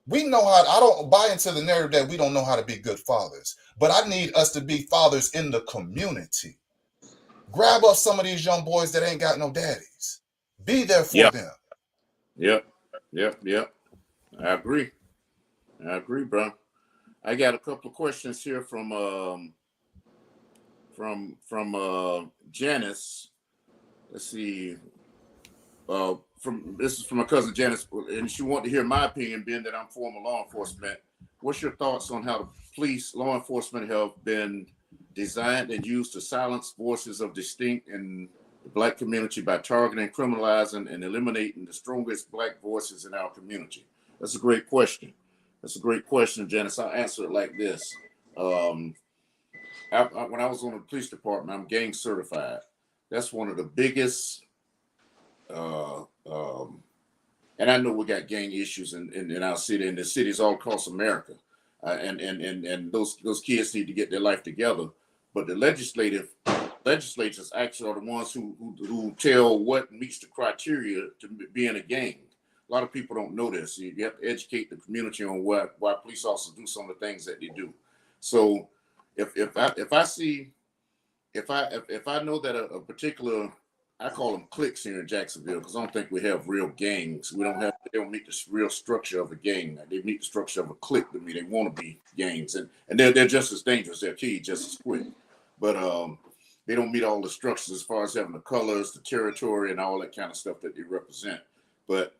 We know how. I don't buy into the narrative that we don't know how to be good fathers, but I need us to be fathers in the community. Grab up some of these young boys that ain't got no daddies. Be there for them. Yep. I agree, bro. I got a couple of questions here from Janice. Let's see. This is from my cousin Janice, and she wanted to hear my opinion, being that I'm former law enforcement. What's your thoughts on how the police, law enforcement, have been designed and used to silence voices of distinct in the black community by targeting, criminalizing, and eliminating the strongest black voices in our community? That's a great question. Janice. I'll answer it like this. When I was on the police department, I'm gang certified. That's one of the biggest, and I know we got gang issues in our city, and the cities all across America, and those kids need to get their life together. But the legislators actually are the ones who tell what meets the criteria to be in a gang. A lot of people don't know this. You have to educate the community on why police officers do some of the things that they do. So if I know that a particular, I call them cliques here in Jacksonville, because I don't think we have real gangs. They don't meet the real structure of a gang. They meet the structure of a clique to me. They want to be gangs, and they're just as dangerous. They'll kill you just as quick. But they don't meet all the structures as far as having the colors, the territory, and all that kind of stuff that they represent. But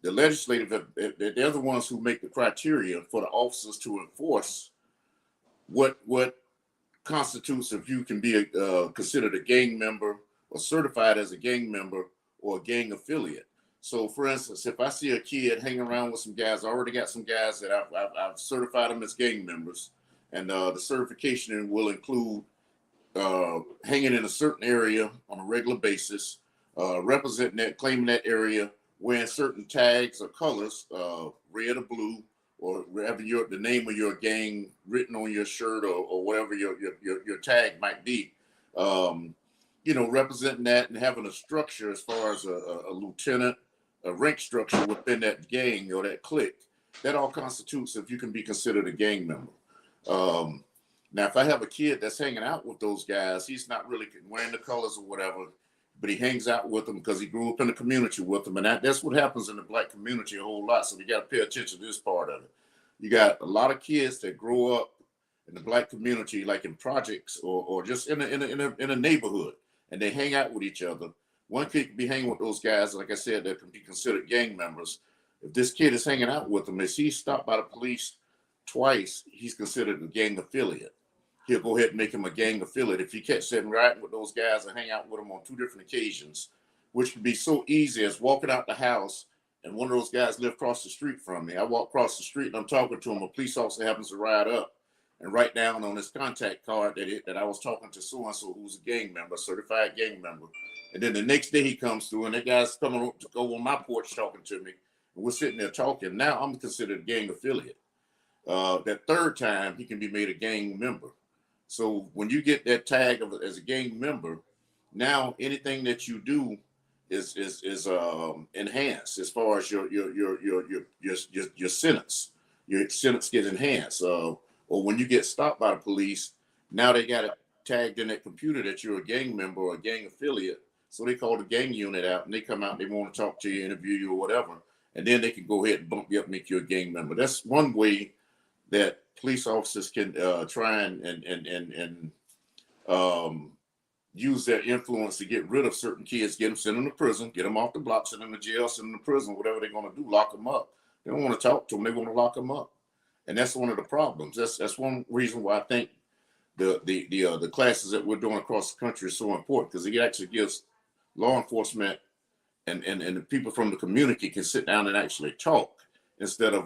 the legislative, they're the ones who make the criteria for the officers to enforce what constitutes if you can be considered a gang member or certified as a gang member or a gang affiliate. So, for instance, if I see a kid hanging around with some guys, I already got some guys that I've certified them as gang members, and the certification will include hanging in a certain area on a regular basis, representing that, claiming that area, wearing certain tags or colors, red or blue, or whatever the name of your gang written on your shirt, or whatever your tag might be. Representing that and having a structure as far as a lieutenant, a rank structure within that gang or that clique. That all constitutes if you can be considered a gang member. Now, if I have a kid that's hanging out with those guys, he's not really wearing the colors or whatever, but he hangs out with them because he grew up in the community with them. And that's what happens in the Black community a whole lot. So we got to pay attention to this part of it. You got a lot of kids that grow up in the Black community, like in projects or just in a neighborhood, and they hang out with each other. One kid can be hanging with those guys, like I said, that can be considered gang members. If this kid is hanging out with them, if he's stopped by the police twice, he's considered a gang affiliate. He'll go ahead and make him a gang affiliate. If you catch them riding with those guys and hang out with them on 2 different occasions, which can be so easy as walking out the house and one of those guys live across the street from me. I walk across the street and I'm talking to him. A police officer happens to ride up and write down on his contact card that I was talking to so-and-so who's a gang member, a certified gang member. And then the next day he comes through and that guy's coming to go on my porch talking to me. And we're sitting there talking. Now I'm considered a gang affiliate. That third time he can be made a gang member. So when you get that tag as a gang member, now anything that you do is enhanced as far as your sentence. Your sentence gets enhanced. Or when you get stopped by the police, now they got it tagged in that computer that you're a gang member or a gang affiliate. So they call the gang unit out and they come out and they want to talk to you, interview you, or whatever. And then they can go ahead and bump you up and make you a gang member. That's one way that police officers can try and use their influence to get rid of certain kids, get them sent them to prison, get them off the block, send them to jail, send them to prison, whatever they're going to do, lock them up. They don't want to talk to them. They want to lock them up. And that's one of the problems. That's one reason why I think the classes that we're doing across the country is so important, because it actually gives law enforcement and the people from the community can sit down and actually talk instead of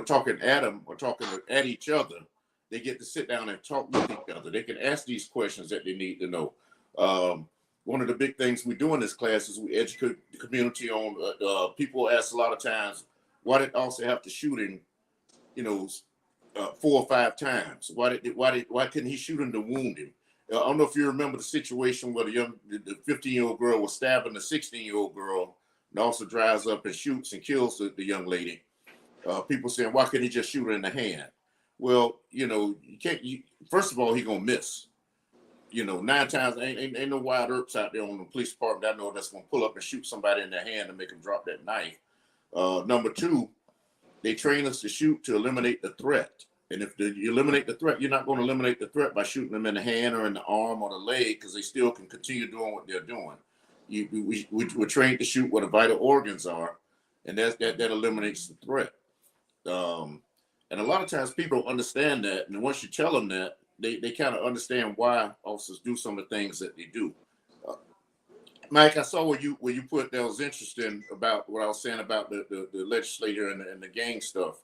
talking at them or talking at each other. They get to sit down and talk with each other. They can ask these questions that they need to know. One of the big things we do in this class is we educate the community on. People ask a lot of times, why did Officer have to shoot him, 4 or 5 times? Why couldn't he shoot him to wound him? I don't know if you remember the situation where the 15-year-old girl was stabbing the 16-year-old girl. And the officer drives up and shoots and kills the young lady. People saying, why couldn't he just shoot her in the hand? Well, you can't. First of all, he gonna miss. 9 times ain't no wild earps out there on the police department that I know that's gonna pull up and shoot somebody in their hand and make them drop that knife. Number 2, they train us to shoot to eliminate the threat. And if you eliminate the threat, you're not going to eliminate the threat by shooting them in the hand or in the arm or the leg, because they still can continue doing what they're doing. We're trained to shoot where the vital organs are, and that eliminates the threat. And a lot of times people don't understand that, and once you tell them that, they kind of understand why officers do some of the things that they do. Mike, I saw where you put that was interesting about what I was saying about the legislature and the gang stuff.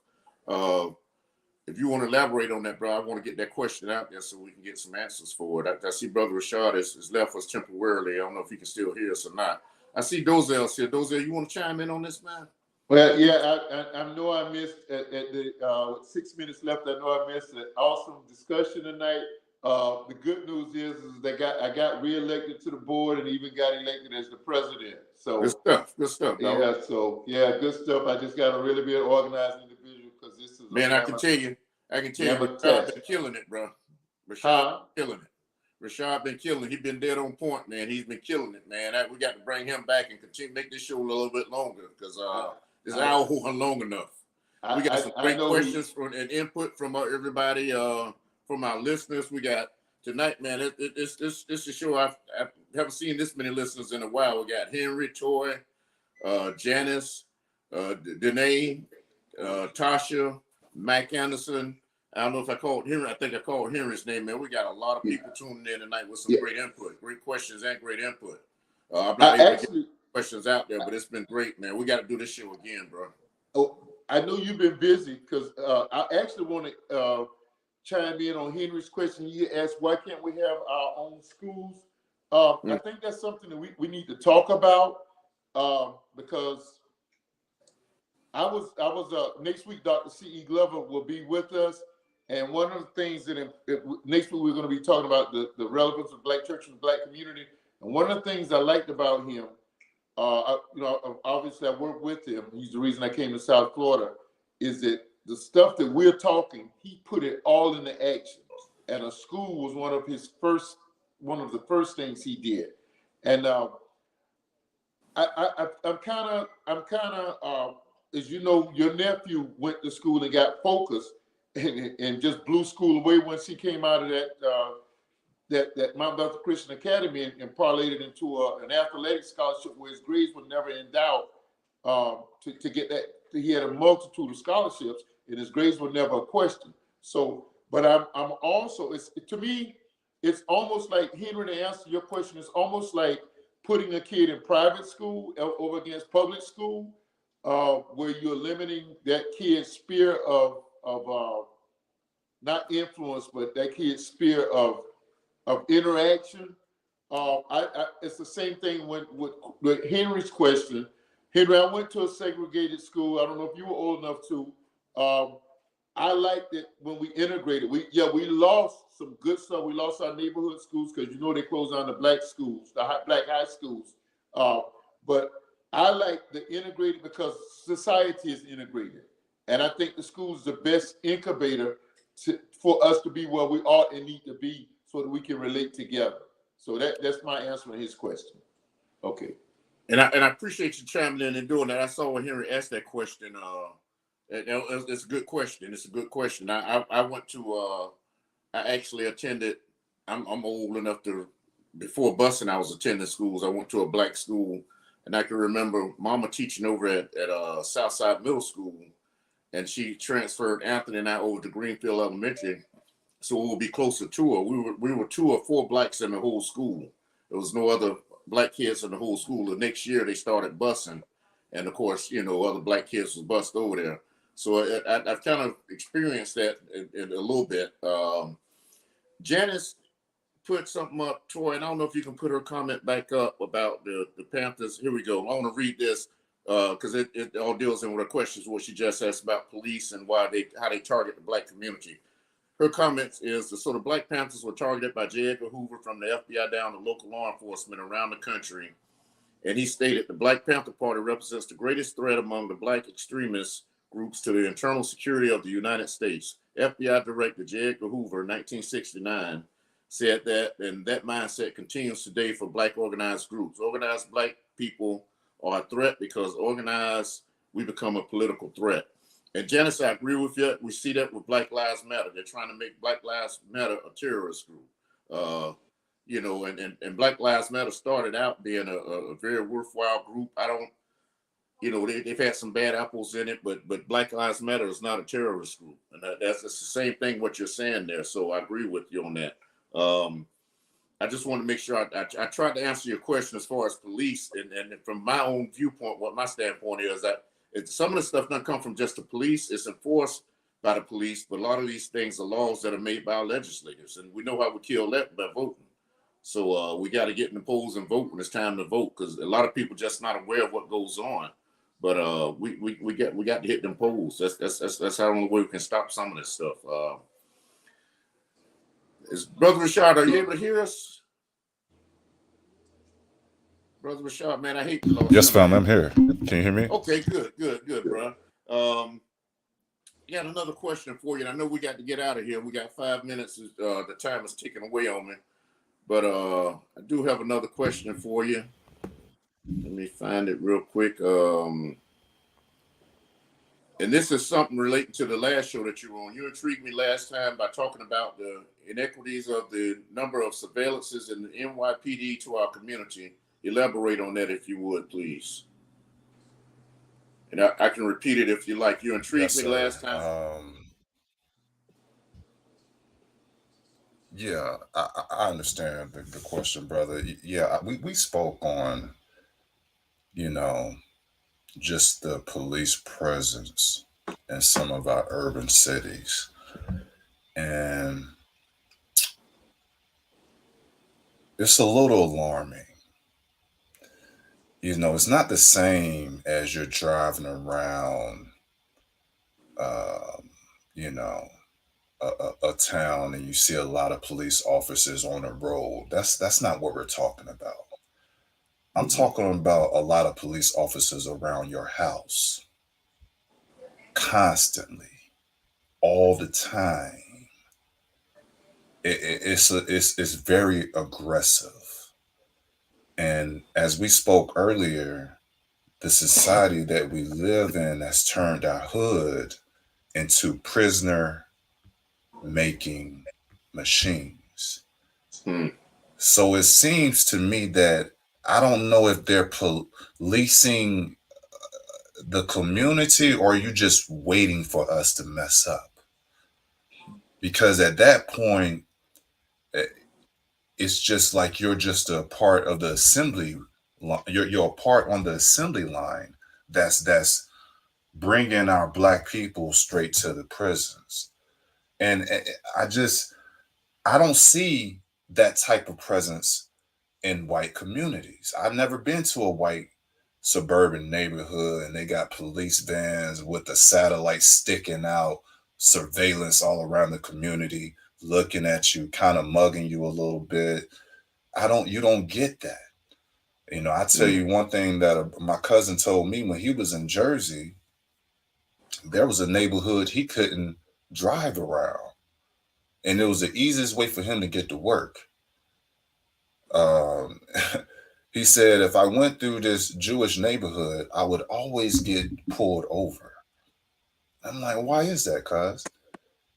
If you want to elaborate on that, bro, I want to get that question out there so we can get some answers for it. I see Brother Rashaad has left us temporarily. I don't know if he can still hear us or not. I see Dozel's here. Dozel, you want to chime in on this, man? Well, yeah, I know I missed at the 6 minutes left. I know I missed an awesome discussion tonight. The good news is that I got reelected to the board and even got elected as the president. So good stuff. Yeah, dog. Good stuff. I just got to really be an organized individual, because this is I can tell you, Rashaad been killing it, bro. Rashaad killing it. Rashaad been killing it. He's been dead on point, man. He's been killing it, man. We got to bring him back and continue make this show a little bit longer, because this hour wasn't long enough. We got some great questions and input from everybody, from our listeners. We got tonight, man. This is a show I haven't seen this many listeners in a while. We got Henry, Toy, Janice, Danae, Tasha, Mac Anderson. I don't know if I called Henry. I think I called Henry's name, man. We got a lot of people tuning in tonight with some great input, great questions, and great input. I'm not able to get questions out there, but it's been great, man. We got to do this show again, bro. Oh, I know you've been busy because I actually want to chime in on Henry's question. He asked, why can't we have our own schools? I think that's something that we need to talk about because I was next week, Dr. C.E. Glover will be with us. And one of the things that next week we're going to be talking about the relevance of Black church and the Black community. And one of the things I liked about him, obviously I work with him. He's the reason I came to South Florida. Is that the stuff that we're talking? He put it all into action, and a school was one of the first things he did. And I'm kind of, as you know, your nephew went to school and got focused and just blew school away once he came out of that Mount Bethel Christian Academy and parlayed it into an athletic scholarship where his grades were never in doubt. To get that, he had a multitude of scholarships and his grades were never a question. So, but I'm also, to me, it's almost like, Henry, to answer your question, it's almost like putting a kid in private school over against public school, where you're limiting that kid's sphere of not influence, but that kid's sphere of interaction. It's the same thing with Henry's question. Henry, I went to a segregated school. I don't know if you were old enough to. I liked it when we integrated. We lost some good stuff. We lost our neighborhood schools because they closed down the black schools, the black high schools. But I like the integrated because society is integrated, and I think the school is the best incubator for us to be where we ought and need to be, so that we can relate together. So that's my answer to his question. Okay. And I appreciate you chiming in and doing that. I saw when Henry asked that question. It's a good question. It's a good question. I went to. I actually attended. I'm old enough to. Before busing, I was attending schools. I went to a black school, and I can remember Mama teaching over at Southside Middle School, and she transferred Anthony and I over to Greenfield Elementary, so we would be closer to her. We were 2 or 4 blacks in the whole school. There was no other black kids in the whole school. The next year they started busing, and of course, other black kids was bused over there. So I've kind of experienced that in a little bit. Janice put something up, Troy, and I don't know if you can put her comment back up about the Panthers. Here we go. I want to read this because it all deals in with her questions, what she just asked about police and how they target the black community. Her comments is the Black Panthers were targeted by J. Edgar Hoover from the FBI down to local law enforcement around the country. And he stated the Black Panther Party represents the greatest threat among the black extremist groups to the internal security of the United States. FBI Director J. Edgar Hoover, 1969, said that, and that mindset continues today for black organized groups. Organized black people are a threat because organized, we become a political threat. And Janice, I agree with you. We see that with Black Lives Matter. They're trying to make Black Lives Matter a terrorist group. And Black Lives Matter started out being a very worthwhile group. They've had some bad apples in it, but Black Lives Matter is not a terrorist group. And that's the same thing what you're saying there. So I agree with you on that. I just want to make sure I tried to answer your question as far as police. And from my own viewpoint, what my standpoint is that some of the stuff doesn't come from just the police. It's enforced by the police, but a lot of these things are laws that are made by our legislators. And we know how we kill that by voting. So we got to get in the polls and vote when it's time to vote, because a lot of people just not aware of what goes on. But we got to hit them polls. That's how the only way we can stop some of this stuff. Is Brother Rashaad, are you able to hear us? Brother Rashaad, man, I hate to lose. Yes, fam, I'm here. Can you hear me? Okay, good, bro. Got another question for you. And I know we got to get out of here. We got 5 minutes. The time is ticking away on me. But I do have another question for you. Let me find it real quick. And this is something relating to the last show that you were on. You intrigued me last time by talking about the inequities of the number of surveillances in the NYPD to our community. Elaborate on that if you would, please. And I can repeat it if you like. You intrigued Yes, me sir. last time. Yeah, I understand the question, brother. Yeah, we spoke on, you know, just the police presence in some of our urban cities. And it's a little alarming. It's not the same as you're driving around, um, you know, a town and you see a lot of police officers on the road. That's not what we're talking about. I'm Mm-hmm. talking about a lot of police officers around your house, constantly, all the time. It's very aggressive. And as we spoke earlier, the society that we live in has turned our hood into prisoner making machines. Mm-hmm. So it seems to me that I don't know if they're policing the community or you just waiting for us to mess up. Because at that point, eh, it's just like you're just a part of the assembly. You're a part on the assembly line that's bringing our black people straight to the prisons. And I don't see that type of presence in white communities. I've never been to a white suburban neighborhood and they got police vans with the satellite sticking out, surveillance all around the community, looking at you, kind of mugging you a little bit. You don't get that. I tell you one thing that my cousin told me when he was in Jersey, there was a neighborhood he couldn't drive around. And it was the easiest way for him to get to work. Um, he said, if I went through this Jewish neighborhood, I would always get pulled over. I'm like, why is that, cuz?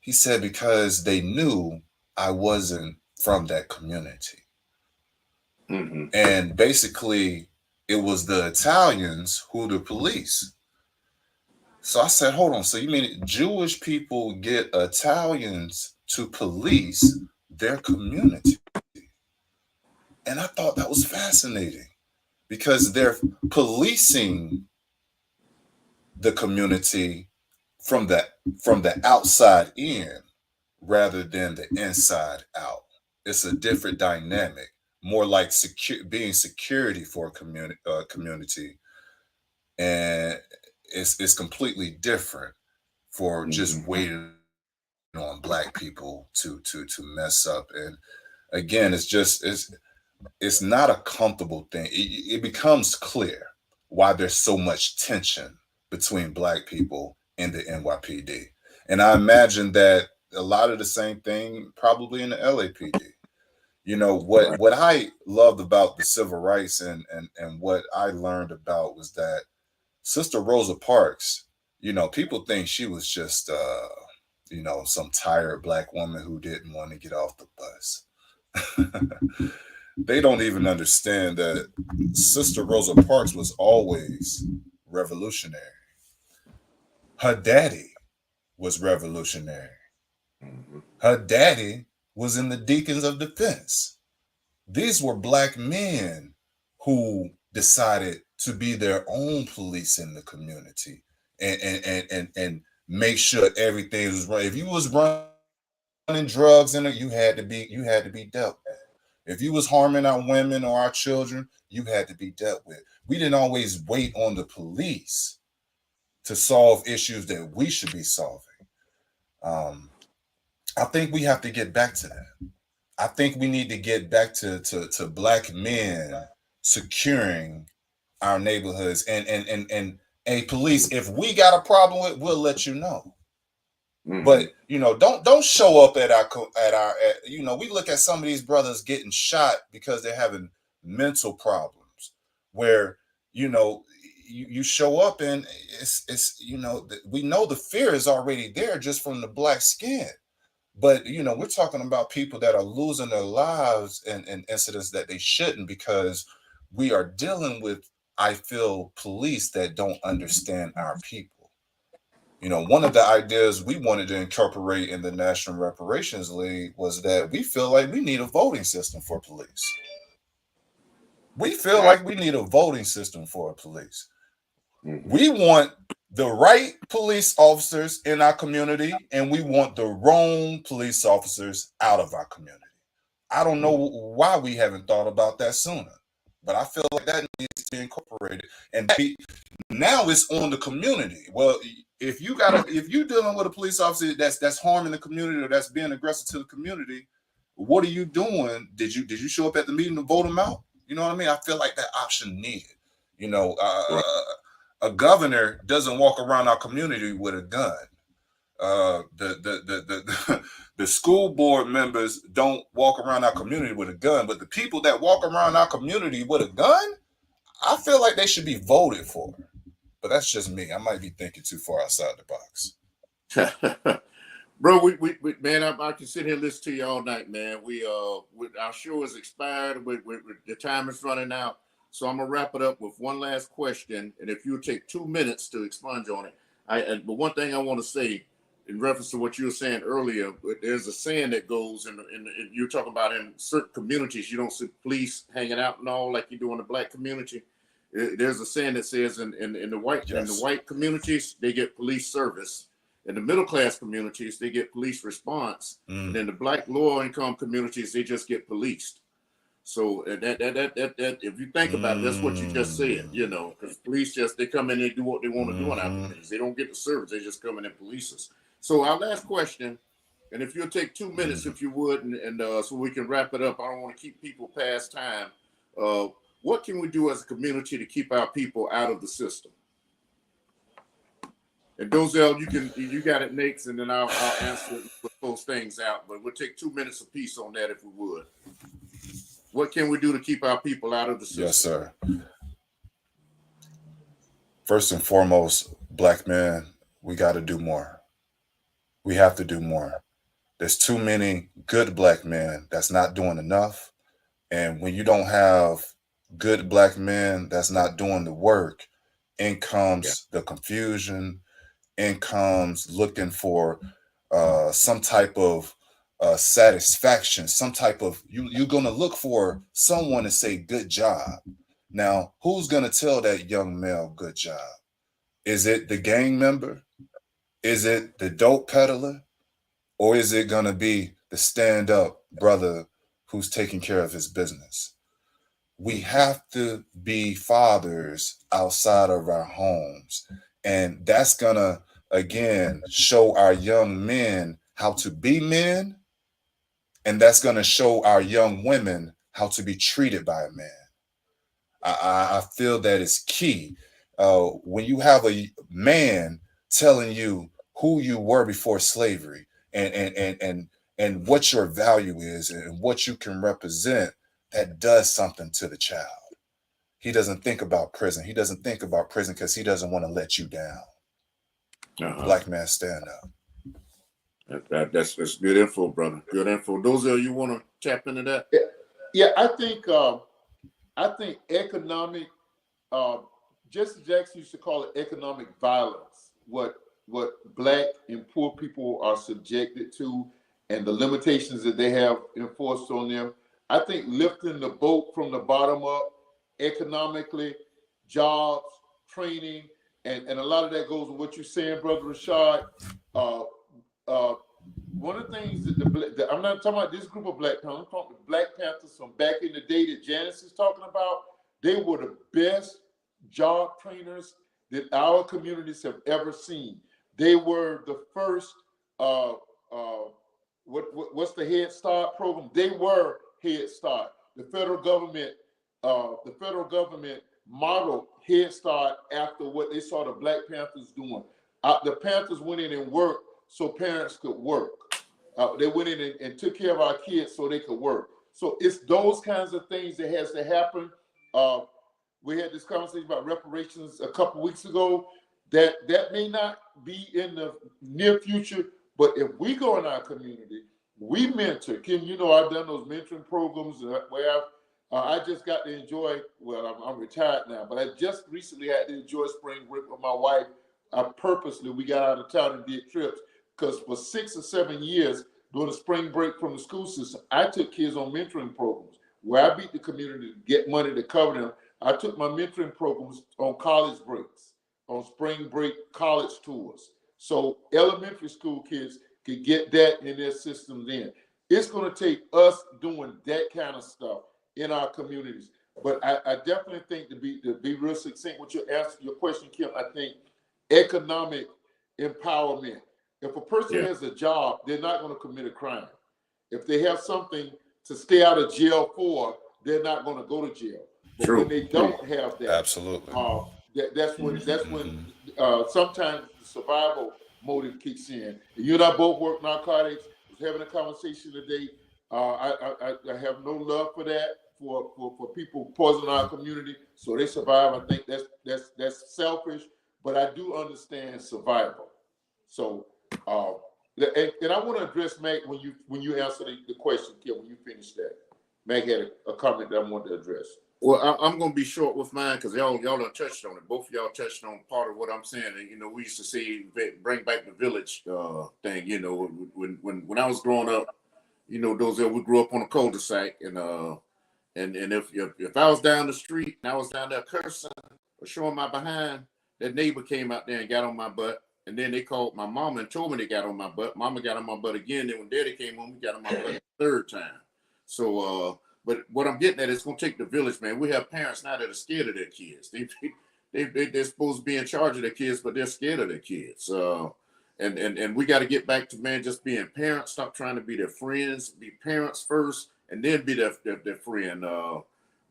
He said, because they knew I wasn't from that community. Mm-hmm. And basically, it was the Italians who the police. So I said, hold on. So you mean Jewish people get Italians to police their community? And I thought that was fascinating because they're policing the community from the outside in rather than the inside out. It's a different dynamic, more like being security for a community, and it's completely different for Mm-hmm. just waiting on black people to mess up. And again, it's not a comfortable thing. It becomes clear why there's so much tension between black people and the NYPD. And I imagine that a lot of the same thing probably in the LAPD. Right. What I loved about the civil rights and what I learned about was that Sister Rosa Parks, people think she was just some tired black woman who didn't want to get off the bus. They don't even understand that Sister Rosa Parks was always revolutionary. Her daddy was revolutionary. Mm-hmm. Her daddy was in the Deacons of Defense. These were black men who decided to be their own police in the community and make sure everything was right. If you was running drugs in it, you had to be dealt with. If you was harming our women or our children, you had to be dealt with. We didn't always wait on the police to solve issues that we should be solving. Um, I think we have to get back to that. I think we need to get back to black men securing our neighborhoods and a police. If we got a problem with, we'll let you know. Mm-hmm. But don't show up at we look at some of these brothers getting shot because they're having mental problems where you show up and it's we know the fear is already there just from the black skin. But we're talking about people that are losing their lives in incidents that they shouldn't because we are dealing with I feel police that don't understand our people. You know, one of the ideas we wanted to incorporate in the National Reparations League was that we feel like we need a voting system for police. We feel like we need a voting system for police. We want the right police officers in our community, and we want the wrong police officers out of our community. I don't know why we haven't thought about that sooner, but I feel like that needs to be incorporated. And now it's on the community. Well, if you're dealing with a police officer that's harming the community or that's being aggressive to the community, what are you doing? Did you show up at the meeting to vote them out? You know what I mean? I feel like that option needed. You know, Right. a governor doesn't walk around our community with a gun. The school board members don't walk around our community with a gun, but the people that walk around our community with a gun, I feel like they should be voted for. But that's just me. I might be thinking too far outside the box. Bro, we man, I can sit here and listen to you all night, man. Our show is expired. The time is running out. So I'm gonna wrap it up with one last question, and if you take 2 minutes to expunge on it, but one thing I want to say in reference to what you were saying earlier, there's a saying that goes, and you're talking about in certain communities, you don't see police hanging out and all like you do in the black community. There's a saying that says in the white communities they get police service, in the middle class communities they get police response, and in the black lower income communities they just get policed. So that if you think about it, that's what you just said, you know, because police they come in and do what they want to do in our communities. They don't get the service; they just come in and police us. So our last question, and if you'll take 2 minutes, if you would, and so we can wrap it up. I don't want to keep people past time. What can we do as a community to keep our people out of the system? And Dozell, you got it next, and then I'll answer it with those things out. But we'll take 2 minutes apiece on that if we would. What can we do to keep our people out of the system? Yes, sir. First and foremost, black men, we got to do more. We have to do more. There's too many good black men that's not doing enough. And when you don't have good black men that's not doing the work, in comes the confusion, in comes looking for some type of satisfaction, some type of, you're going to look for someone to say good job. Now, who's going to tell that young male good job? Is it the gang member? Is it the dope peddler? Or is it going to be the stand-up brother who's taking care of his business? We have to be fathers outside of our homes. And that's going to, again, show our young men how to be men. And that's going to show our young women how to be treated by a man. I feel that is key. When you have a man telling you who you were before slavery and what your value is and what you can represent, that does something to the child. He doesn't think about prison. He doesn't think about prison because he doesn't want to let you down. Black man, stand up. That's good info, brother. Good info. Dozell, you want to tap into that? Yeah, I think economic, Jesse Jackson used to call it economic violence, what black and poor people are subjected to and the limitations that they have enforced on them. I think lifting the boat from the bottom up economically, jobs, training, and a lot of that goes with what you're saying, Brother Rashaad. One of the things that I'm not talking about this group of Black Panthers, I'm talking about the Black Panthers from back in the day that Janice is talking about. They were the best job trainers that our communities have ever seen. They were the first, what's the Head Start program? They were Head Start. The federal government modeled Head Start after what they saw the Black Panthers doing. The Panthers went in and worked so parents could work. They went in and took care of our kids so they could work. So it's those kinds of things that has to happen. We had this conversation about reparations a couple weeks ago. That may not be in the near future, but if we go in our community, we mentor. Kim, you know, I've done those mentoring programs where I've I just got to enjoy, well, I'm retired now, but I just recently had to enjoy spring break with my wife. We got out of town and did trips because for 6 or 7 years during the spring break from the school system, I took kids on mentoring programs where I beat the community to get money to cover them. I took my mentoring programs on college breaks, on spring break college tours. So elementary school kids could get that in their system then. It's going to take us doing that kind of stuff in our communities. But I definitely think to be real succinct with your question, Kim, I think economic empowerment. If a person Yeah, has a job, they're not going to commit a crime. If they have something to stay out of jail for, they're not going to go to jail. But when true, they true. don't have that, Absolutely. that's when Mhm. sometimes the survival motive kicks in. And you and I both work narcotics. I was having a conversation today. I have no love for that for people poisoning our community so they survive. I think that's selfish, but I do understand survival. So and I want to address Meg when you answer the question, Kim, when you finish that. Meg had a comment that I wanted to address. Well, I'm going to be short with mine because y'all done touched on it. Both of y'all touched on part of what I'm saying. And, you know, we used to say bring back the village thing. You know, when I was growing up, you know, we grew up on a cul-de-sac, and if I was down the street and I was down there cursing or showing my behind, that neighbor came out there and got on my butt. And then they called my mama and told me they got on my butt. Mama got on my butt again. Then when daddy came home, he got on my butt the third time. So, but what I'm getting at is it's going to take the village, man. We have parents now that are scared of their kids. They're supposed to be in charge of their kids, but they're scared of their kids. And we got to get back to, man, just being parents. Stop trying to be their friends. Be parents first, and then be their friend.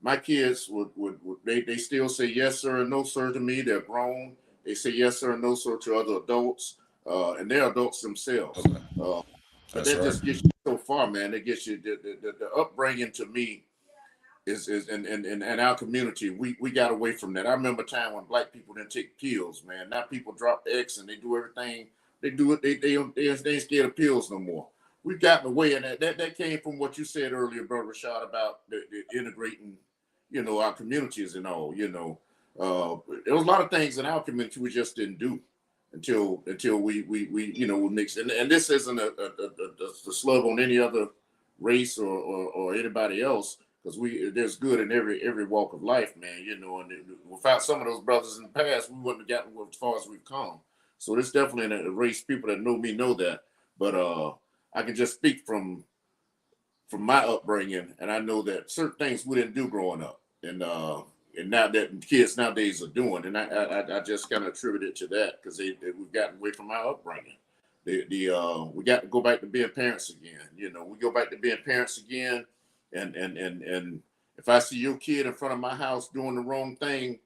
My kids they still say yes sir and no sir to me. They're grown. They say yes sir and no sir to other adults, and they're adults themselves. Okay. But That's that right. just gets you so far, man. That gets you the upbringing to me is in our community. We got away from that. I remember a time when black people didn't take pills, man. Now people drop X and they do everything. They do it. They ain't scared of pills no more. We've gotten away, and that came from what you said earlier, Brother Rashaad, about the integrating, you know, our communities and all. You know, there was a lot of things in our community we just didn't do until we you know we mix. And this isn't a slug on any other race or anybody else, because there's good in every walk of life, man. You know, and without some of those brothers in the past, we wouldn't have gotten as far as we've come. So there's definitely a race. People that know me know that, but I can just speak from my upbringing, and I know that certain things we didn't do growing up, and now that kids nowadays are doing, and I just kind of attribute it to that because we've gotten away from our upbringing. We got to go back to being parents again. You know, we go back to being parents again, and if I see your kid in front of my house doing the wrong thing,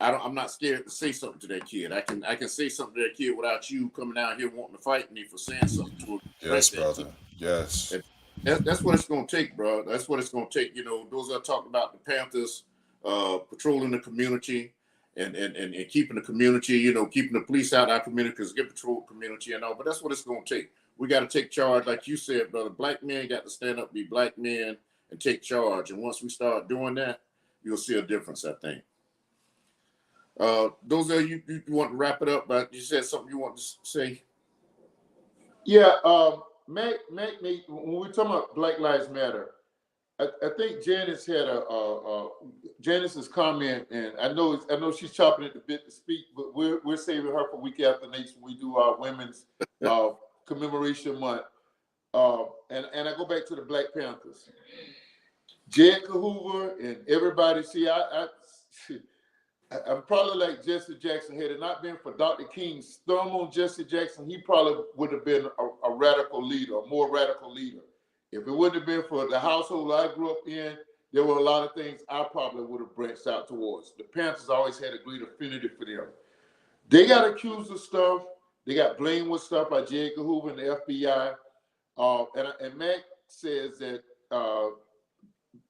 I'm not scared to say something to that kid. I can say something to that kid without you coming out here wanting to fight me for saying something to him. Yes, Correct that kid. brother. Yes. And that's what it's going to take, bro. That's what it's going to take. You know, those that talk about the Panthers patrolling the community and keeping the community, you know, keeping the police out of our community because they patrol the community and all. But that's what it's going to take. We got to take charge, like you said, brother. Black men got to stand up, be black men, and take charge. And once we start doing that, you'll see a difference, I think. Those are you want to wrap it up, but you said something you want to say. Yeah, when we're talking about Black Lives Matter, I think Janice had Janice's comment, and I know she's chopping at the bit to speak, but we're saving her for week after next when we do our Women's Commemoration Month. And I go back to the Black Panthers, J. Edgar Hoover, and everybody. See, I'm probably like Jesse Jackson. Had it not been for Dr. King's thumb on Jesse Jackson, he probably would have been a radical leader, a more radical leader. If it wouldn't have been for the household I grew up in, there were a lot of things I probably would have branched out towards. The Panthers always had a great affinity for them. They got accused of stuff. They got blamed with stuff by J. Edgar Hoover and the FBI. And Mac says that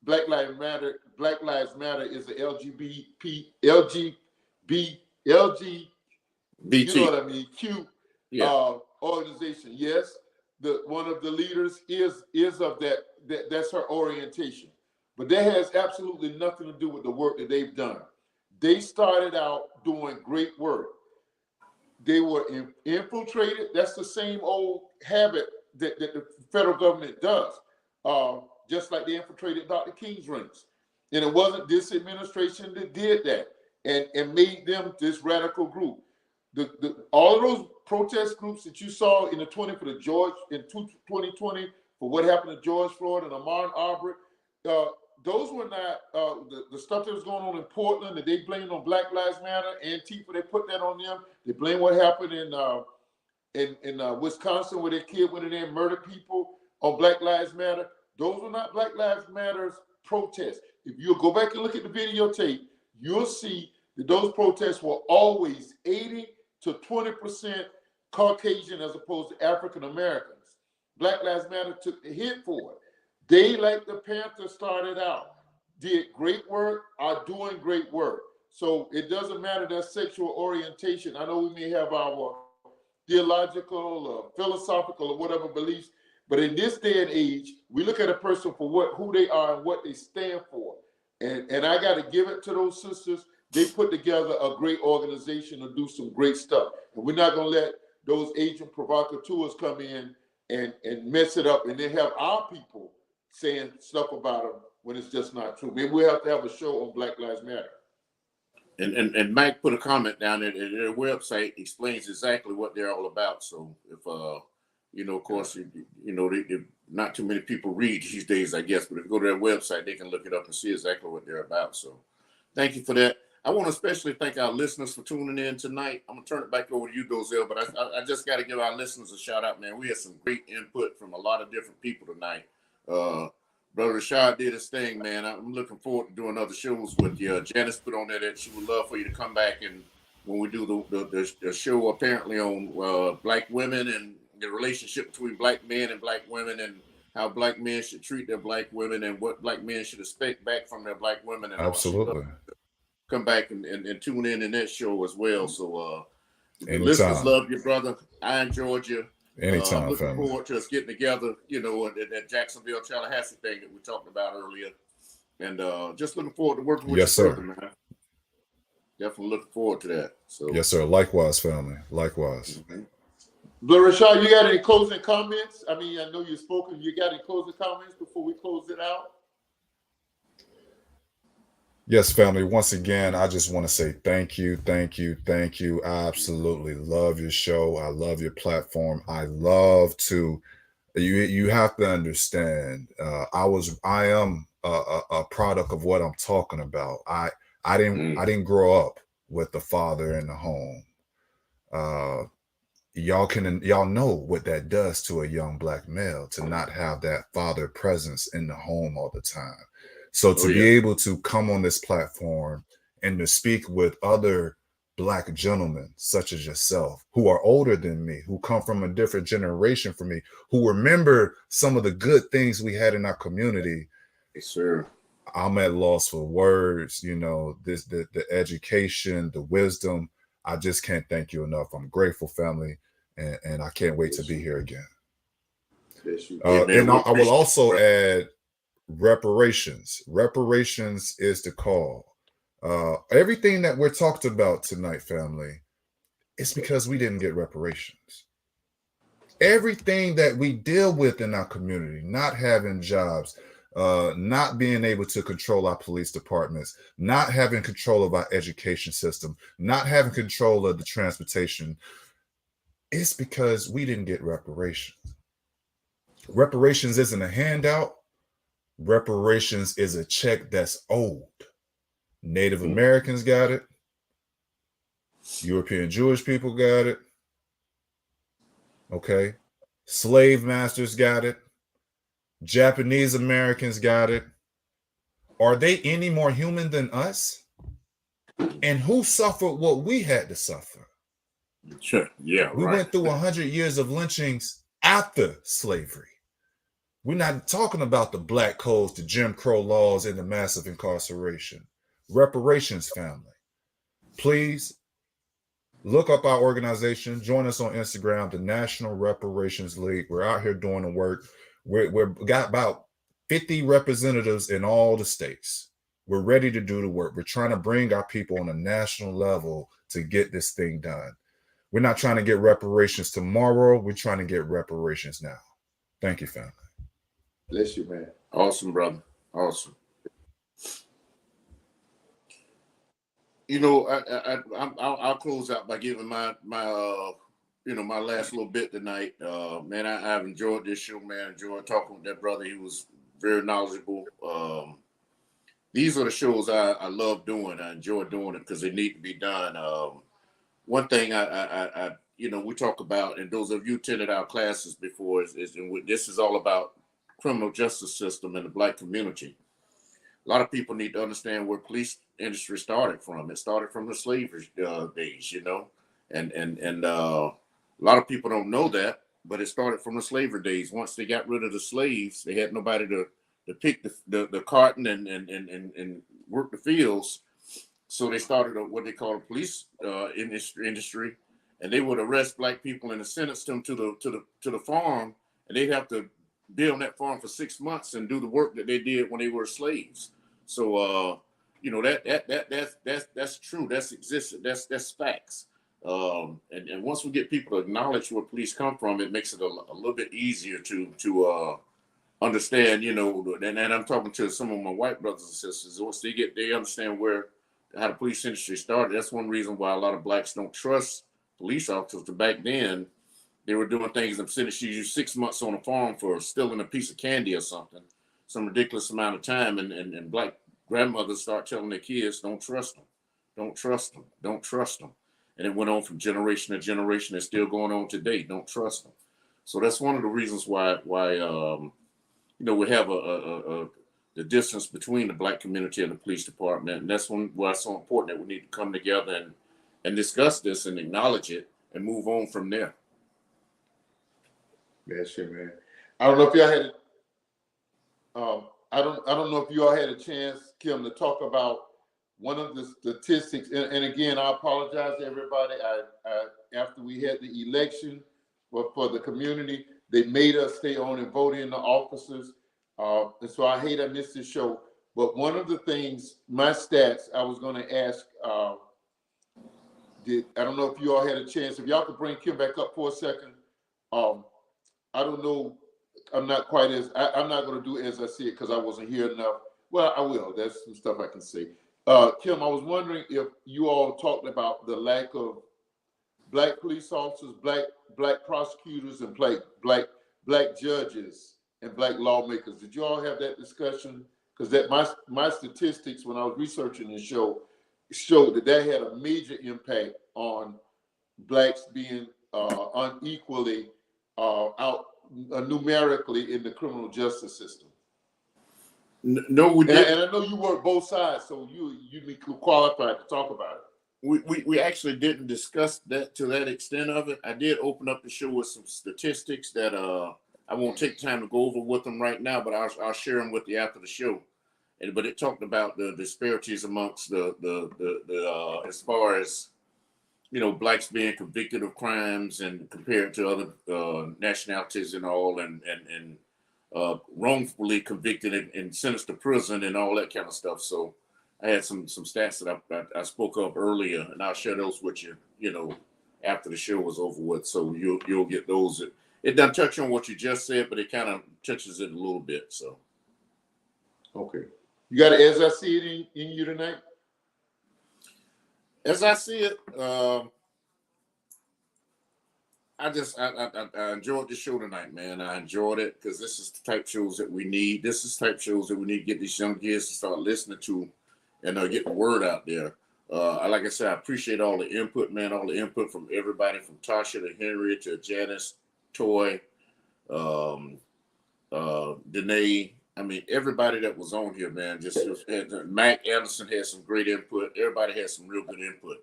Black Lives Matter is the you know BT. what I mean, Q Yeah. organization. Yes, one of the leaders is of that's her orientation. but that has absolutely nothing to do with the work that they've done. They started out doing great work. They were infiltrated. That's the same old habit that the federal government does, just like they infiltrated Dr. King's ranks. And it wasn't this administration that did that and made them this radical group. All of those protest groups that you saw in the 2020 for what happened to George Floyd and Ahmaud Arbery, those were not the stuff that was going on in Portland that they blamed on Black Lives Matter. Antifa, they put that on them. They blame what happened in Wisconsin where their kid went in there and murdered people on Black Lives Matter. Those were not Black Lives Matter's protests. If you go back and look at the videotape, you'll see that those protests were always 80 to 20% Caucasian as opposed to African Americans. Black Lives Matter took the hit for it. They, like the Panthers started out, did great work, are doing great work. So it doesn't matter their sexual orientation. I know we may have our theological or philosophical or whatever beliefs, but in this day and age, we look at a person for who they are and what they stand for. And I got to give it to those sisters. They put together a great organization to do some great stuff. And we're not going to let those agent provocateurs come in and mess it up and then have our people saying stuff about them when it's just not true. Maybe we have to have a show on Black Lives Matter. And Mike put a comment down there. Their website explains exactly what they're all about. So if of course, they not too many people read these days, I guess. But if you go to their website, they can look it up and see exactly what they're about. So thank you for that. I want to especially thank our listeners for tuning in tonight. I'm gonna turn it back over to you, Dozell, but I just got to give our listeners a shout out, man. We had some great input from a lot of different people tonight. Brother Rashaad did his thing, man. I'm looking forward to doing other shows with you. Janice put on there that she would love for you to come back and when we do the show apparently on black women and the relationship between black men and black women and how black men should treat their black women and what black men should expect back from their black women. And Absolutely. Come back and tune in that show as well. So the Anytime. listeners love you, brother. I enjoyed you. Anytime, looking family. forward to us getting together, that Jacksonville, Tallahassee thing that we talked about earlier. And just looking forward to working with Yes, you, sir. brother, man. Definitely looking forward to that. So Yes, sir. Likewise, family. Likewise. Mm-hmm. Brother Rashaad, you got any closing comments? I mean, I know you've spoken. You got any closing comments before we close it out? Yes, family. Once again, I just want to say thank you, thank you, thank you. I absolutely love your show. I love your platform. I love to. You have to understand. I am a product of what I'm talking about. I didn't grow up with the father in the home. Y'all know what that does to a young black male to not have that father presence in the home all the time. So to be able to come on this platform and to speak with other black gentlemen such as yourself who are older than me, who come from a different generation from me, who remember some of the good things we had in our community. Yes, sir. I'm at loss for words, the education, the wisdom. I just can't thank you enough. I'm grateful, family, and I can't wait to be here again. And I will also add reparations. Reparations is the call. Everything that we're talked about tonight, family, it's because we didn't get reparations. Everything that we deal with in our community, not having jobs, not being able to control our police departments, not having control of our education system, not having control of the transportation, it's because we didn't get reparations. Reparations isn't a handout. Reparations is a check that's owed. Native Americans got it. European Jewish people got it. Okay. Slave masters got it. Japanese Americans got it. Are they any more human than us? And who suffered what we had to suffer? Sure. Yeah. We went through 100 years of lynchings after slavery. We're not talking about the black codes, the Jim Crow laws, and the massive incarceration. Reparations, family. Please look up our organization. Join us on Instagram, the National Reparations League. We're out here doing the work. We've got about 50 representatives in all the states. We're ready to do the work. We're trying to bring our people on a national level to get this thing done. We're not trying to get reparations tomorrow. We're trying to get reparations now. Thank you, family. Bless you, man. Awesome, brother. Awesome. You know, I'll close out by giving my my last little bit tonight. Man, I've enjoyed this show, man. Enjoyed talking with that brother. He was very knowledgeable. These are the shows I love doing. I enjoy doing it because they need to be done. One thing I we talk about, and those of you attended our classes before, is this is all about criminal justice system in the Black community. A lot of people need to understand where police industry started from. It started from the slavery days, and a lot of people don't know that, but it started from the slavery days. Once they got rid of the slaves, they had nobody to pick the cotton and work the fields. So they started what they call a police industry, and they would arrest Black people and sentence them to the farm, and they'd have to be on that farm for 6 months and do the work that they did when they were slaves. So that's true. That's existed. That's facts. And once we get people to acknowledge where police come from, it makes it a little bit easier to understand. And I'm talking to some of my white brothers and sisters. Once they understand how the police industry started. That's one reason why a lot of Blacks don't trust police officers. Back then, they were doing things and sentencing you 6 months on a farm for stealing a piece of candy or something, some ridiculous amount of time. And Black grandmothers start telling their kids, don't trust them, don't trust them, don't trust them. And it went on from generation to generation. It's still going on today. Don't trust them. So that's one of the reasons why we have the distance between the Black community and the police department. And that's why it's so important that we need to come together and discuss this and acknowledge it and move on from there. Yeah, sure, man. I don't know if y'all had I don't know if you all had a chance, Kim, to talk about one of the statistics. And again, I apologize to everybody. After we had the election for the community, they made us stay on and vote in the officers. And so I hate I missed this show. But one of the things, my stats, I was going to ask, I don't know if you all had a chance. If y'all could bring Kim back up for a second. I don't know. I'm not quite I'm not going to do as I see it because I wasn't here enough. Well, I will. That's some stuff I can say. Kim, I was wondering if you all talked about the lack of Black police officers, black prosecutors, and black judges and Black lawmakers. Did you all have that discussion? Because that my statistics when I was researching this show showed that had a major impact on Blacks being unequally out numerically in the criminal justice system. No, we didn't. And I know you work both sides, so you be qualified to talk about it. We actually didn't discuss that to that extent of it. I did open up the show with some statistics that I won't take time to go over with them right now, but I'll share them with you after the show. But it talked about the disparities amongst the as far as Blacks being convicted of crimes and compared to other nationalities and all, and wrongfully convicted and sentenced to prison and all that kind of stuff. So I had some stats that I spoke of earlier, and I'll share those with you, after the show was over with. So you'll get those. It doesn't touch on what you just said, but it kind of touches it a little bit. So, okay, you got it as I see it in you tonight. As I see it, I enjoyed the show tonight, man. I enjoyed it because this is the type of shows that we need. This is the type of shows that we need to get these young kids to start listening to and get the word out there. Like I said, I appreciate all the input, man, all the input from everybody, from Tasha to Henry to Janice, Toy, Danae. I mean, everybody that was on here, man, just Mac Anderson had some great input. Everybody had some real good input.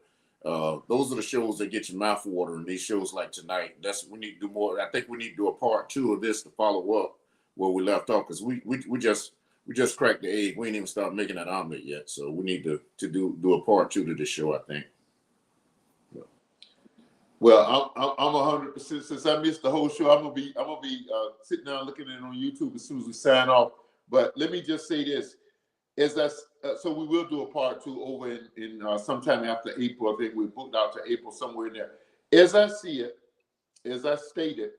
Those are the shows that get your mouth watering. These shows like tonight, we need to do more. I think we need to do a part 2 of this to follow up where we left off, because we just cracked the egg. We ain't even started making that omelet yet, so we need to do a part 2 to this show, I think. Well, I'm 100%. Since I missed the whole show, I'm gonna be sitting down looking at it on YouTube as soon as we sign off. But let me just say this. So we will do a part 2 over in sometime after April. I think we're booked out to April, somewhere in there. As I see it, as I stated,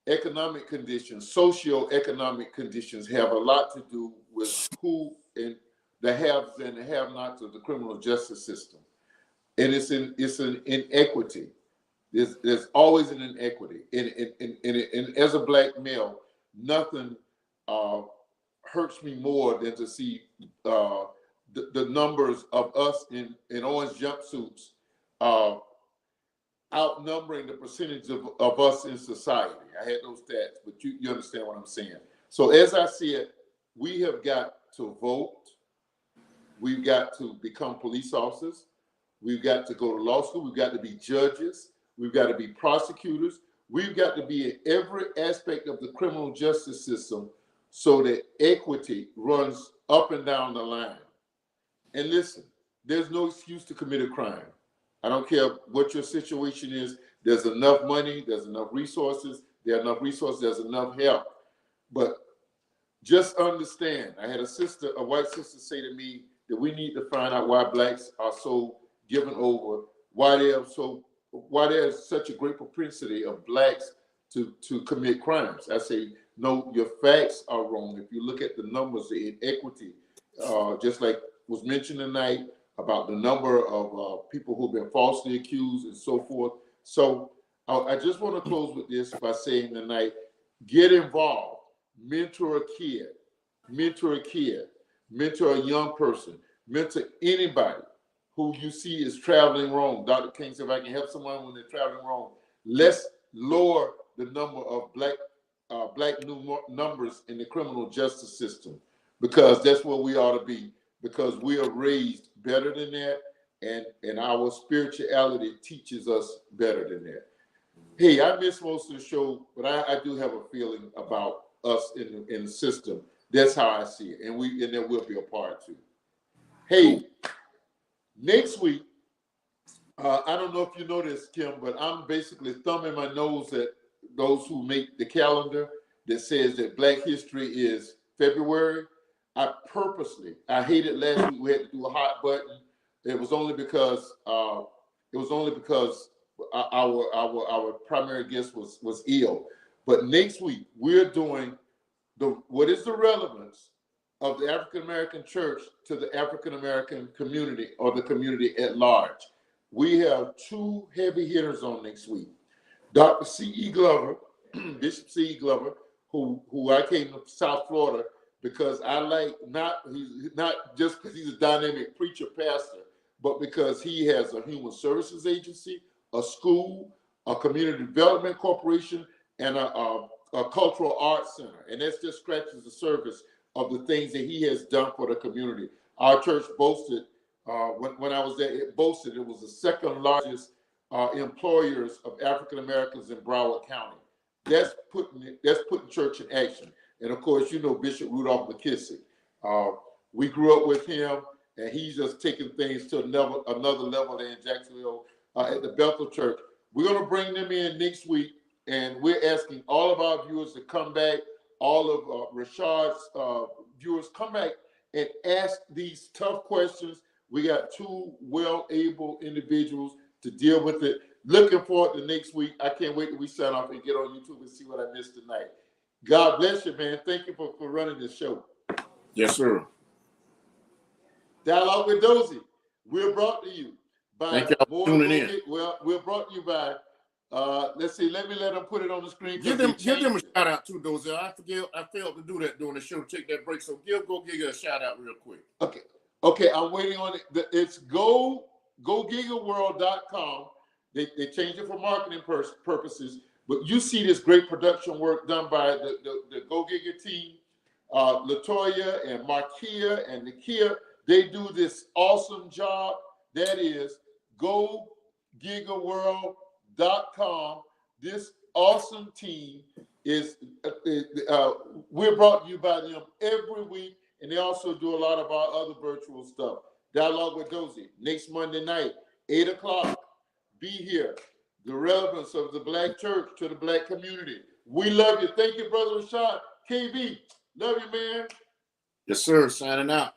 economic conditions, socio-economic conditions have a lot to do with who and the haves and the have-nots of the criminal justice system. And it's an inequity. There's always an inequity. And as a black male, nothing hurts me more than to see the numbers of us in orange jumpsuits outnumbering the percentage of us in society. I had those stats, but you understand what I'm saying. So as I see it, we have got to vote. We've got to become police officers. We've got to go to law school. We've got to be judges. We've got to be prosecutors. We've got to be in every aspect of the criminal justice system so that equity runs up and down the line. And listen, there's no excuse to commit a crime. I don't care what your situation is. There's enough money. There's enough resources. There are enough resources. There's enough help. But just understand, I had a white sister say to me that we need to find out why blacks are so given over, why there's such a great propensity of blacks to commit crimes. I say, no, your facts are wrong. If you look at the numbers, the inequity, just like was mentioned tonight about the number of people who've been falsely accused and so forth. So I just want to close with this by saying tonight, get involved, mentor a kid, mentor a young person, mentor anybody who you see is traveling wrong. Dr. King said, if I can help someone when they're traveling wrong, let's lower the number of black numbers in the criminal justice system, because that's where we ought to be, because we are raised better than that, and our spirituality teaches us better than that. Hey, I missed most of the show, but I do have a feeling about us in the system. That's how I see it, and there will be a part 2. Hey, next week, I don't know if you know this, Kim, but I'm basically thumbing my nose at those who make the calendar that says that Black History is February. I hated last week. We had to do a hot button. It was only because our primary guest was ill. But next week we're doing what is the relevance of the African American church to the African American community or the community at large. We have 2 heavy hitters on next week. Dr. C.E. Glover, Bishop C.E. Glover, who I came to South Florida because I like not just because he's a dynamic preacher pastor, but because he has a human services agency, a school, a community development corporation, and a cultural arts center. And that just scratches the surface of the things that he has done for the community. Our church boasted, when I was there, it was the second largest employers of African Americans in Broward County. That's putting church in action. And of course, you know Bishop Rudolph McKissick. We grew up with him, and he's just taking things to another level there in Jacksonville at the Bethel Church. We're going to bring them in next week, and we're asking all of our viewers to come back, all of Rashaad's viewers, come back and ask these tough questions. We got 2 well-able individuals to deal with it. Looking forward to next week. I can't wait till we sign off and get on YouTube and see what I missed tonight. God bless you, man. Thank you for running this show. Yes, sir. Dialogue with Dozie. We're brought to you by Thank y'all for tuning in. We're brought to you by let's see, let them put it on the screen. Give them a shout out too, Dozie. I failed to do that during the show, take that break. So give you a shout out real quick. Okay, I'm waiting on it. It's gogigaworld.com. They changed it for marketing purposes, but you see this great production work done by the Go Giga team, Latoya and Markia and Nakia. They do this awesome job. That is gogigaworld.com. This awesome team is we're brought to you by them every week, and they also do a lot of our other virtual stuff. Dialogue with Dozie next Monday night, 8 o'clock. Be here. The relevance of the Black church to the Black community. We love you. Thank you, Brother Rashaad. KB, love you, man. Yes, sir. Signing out.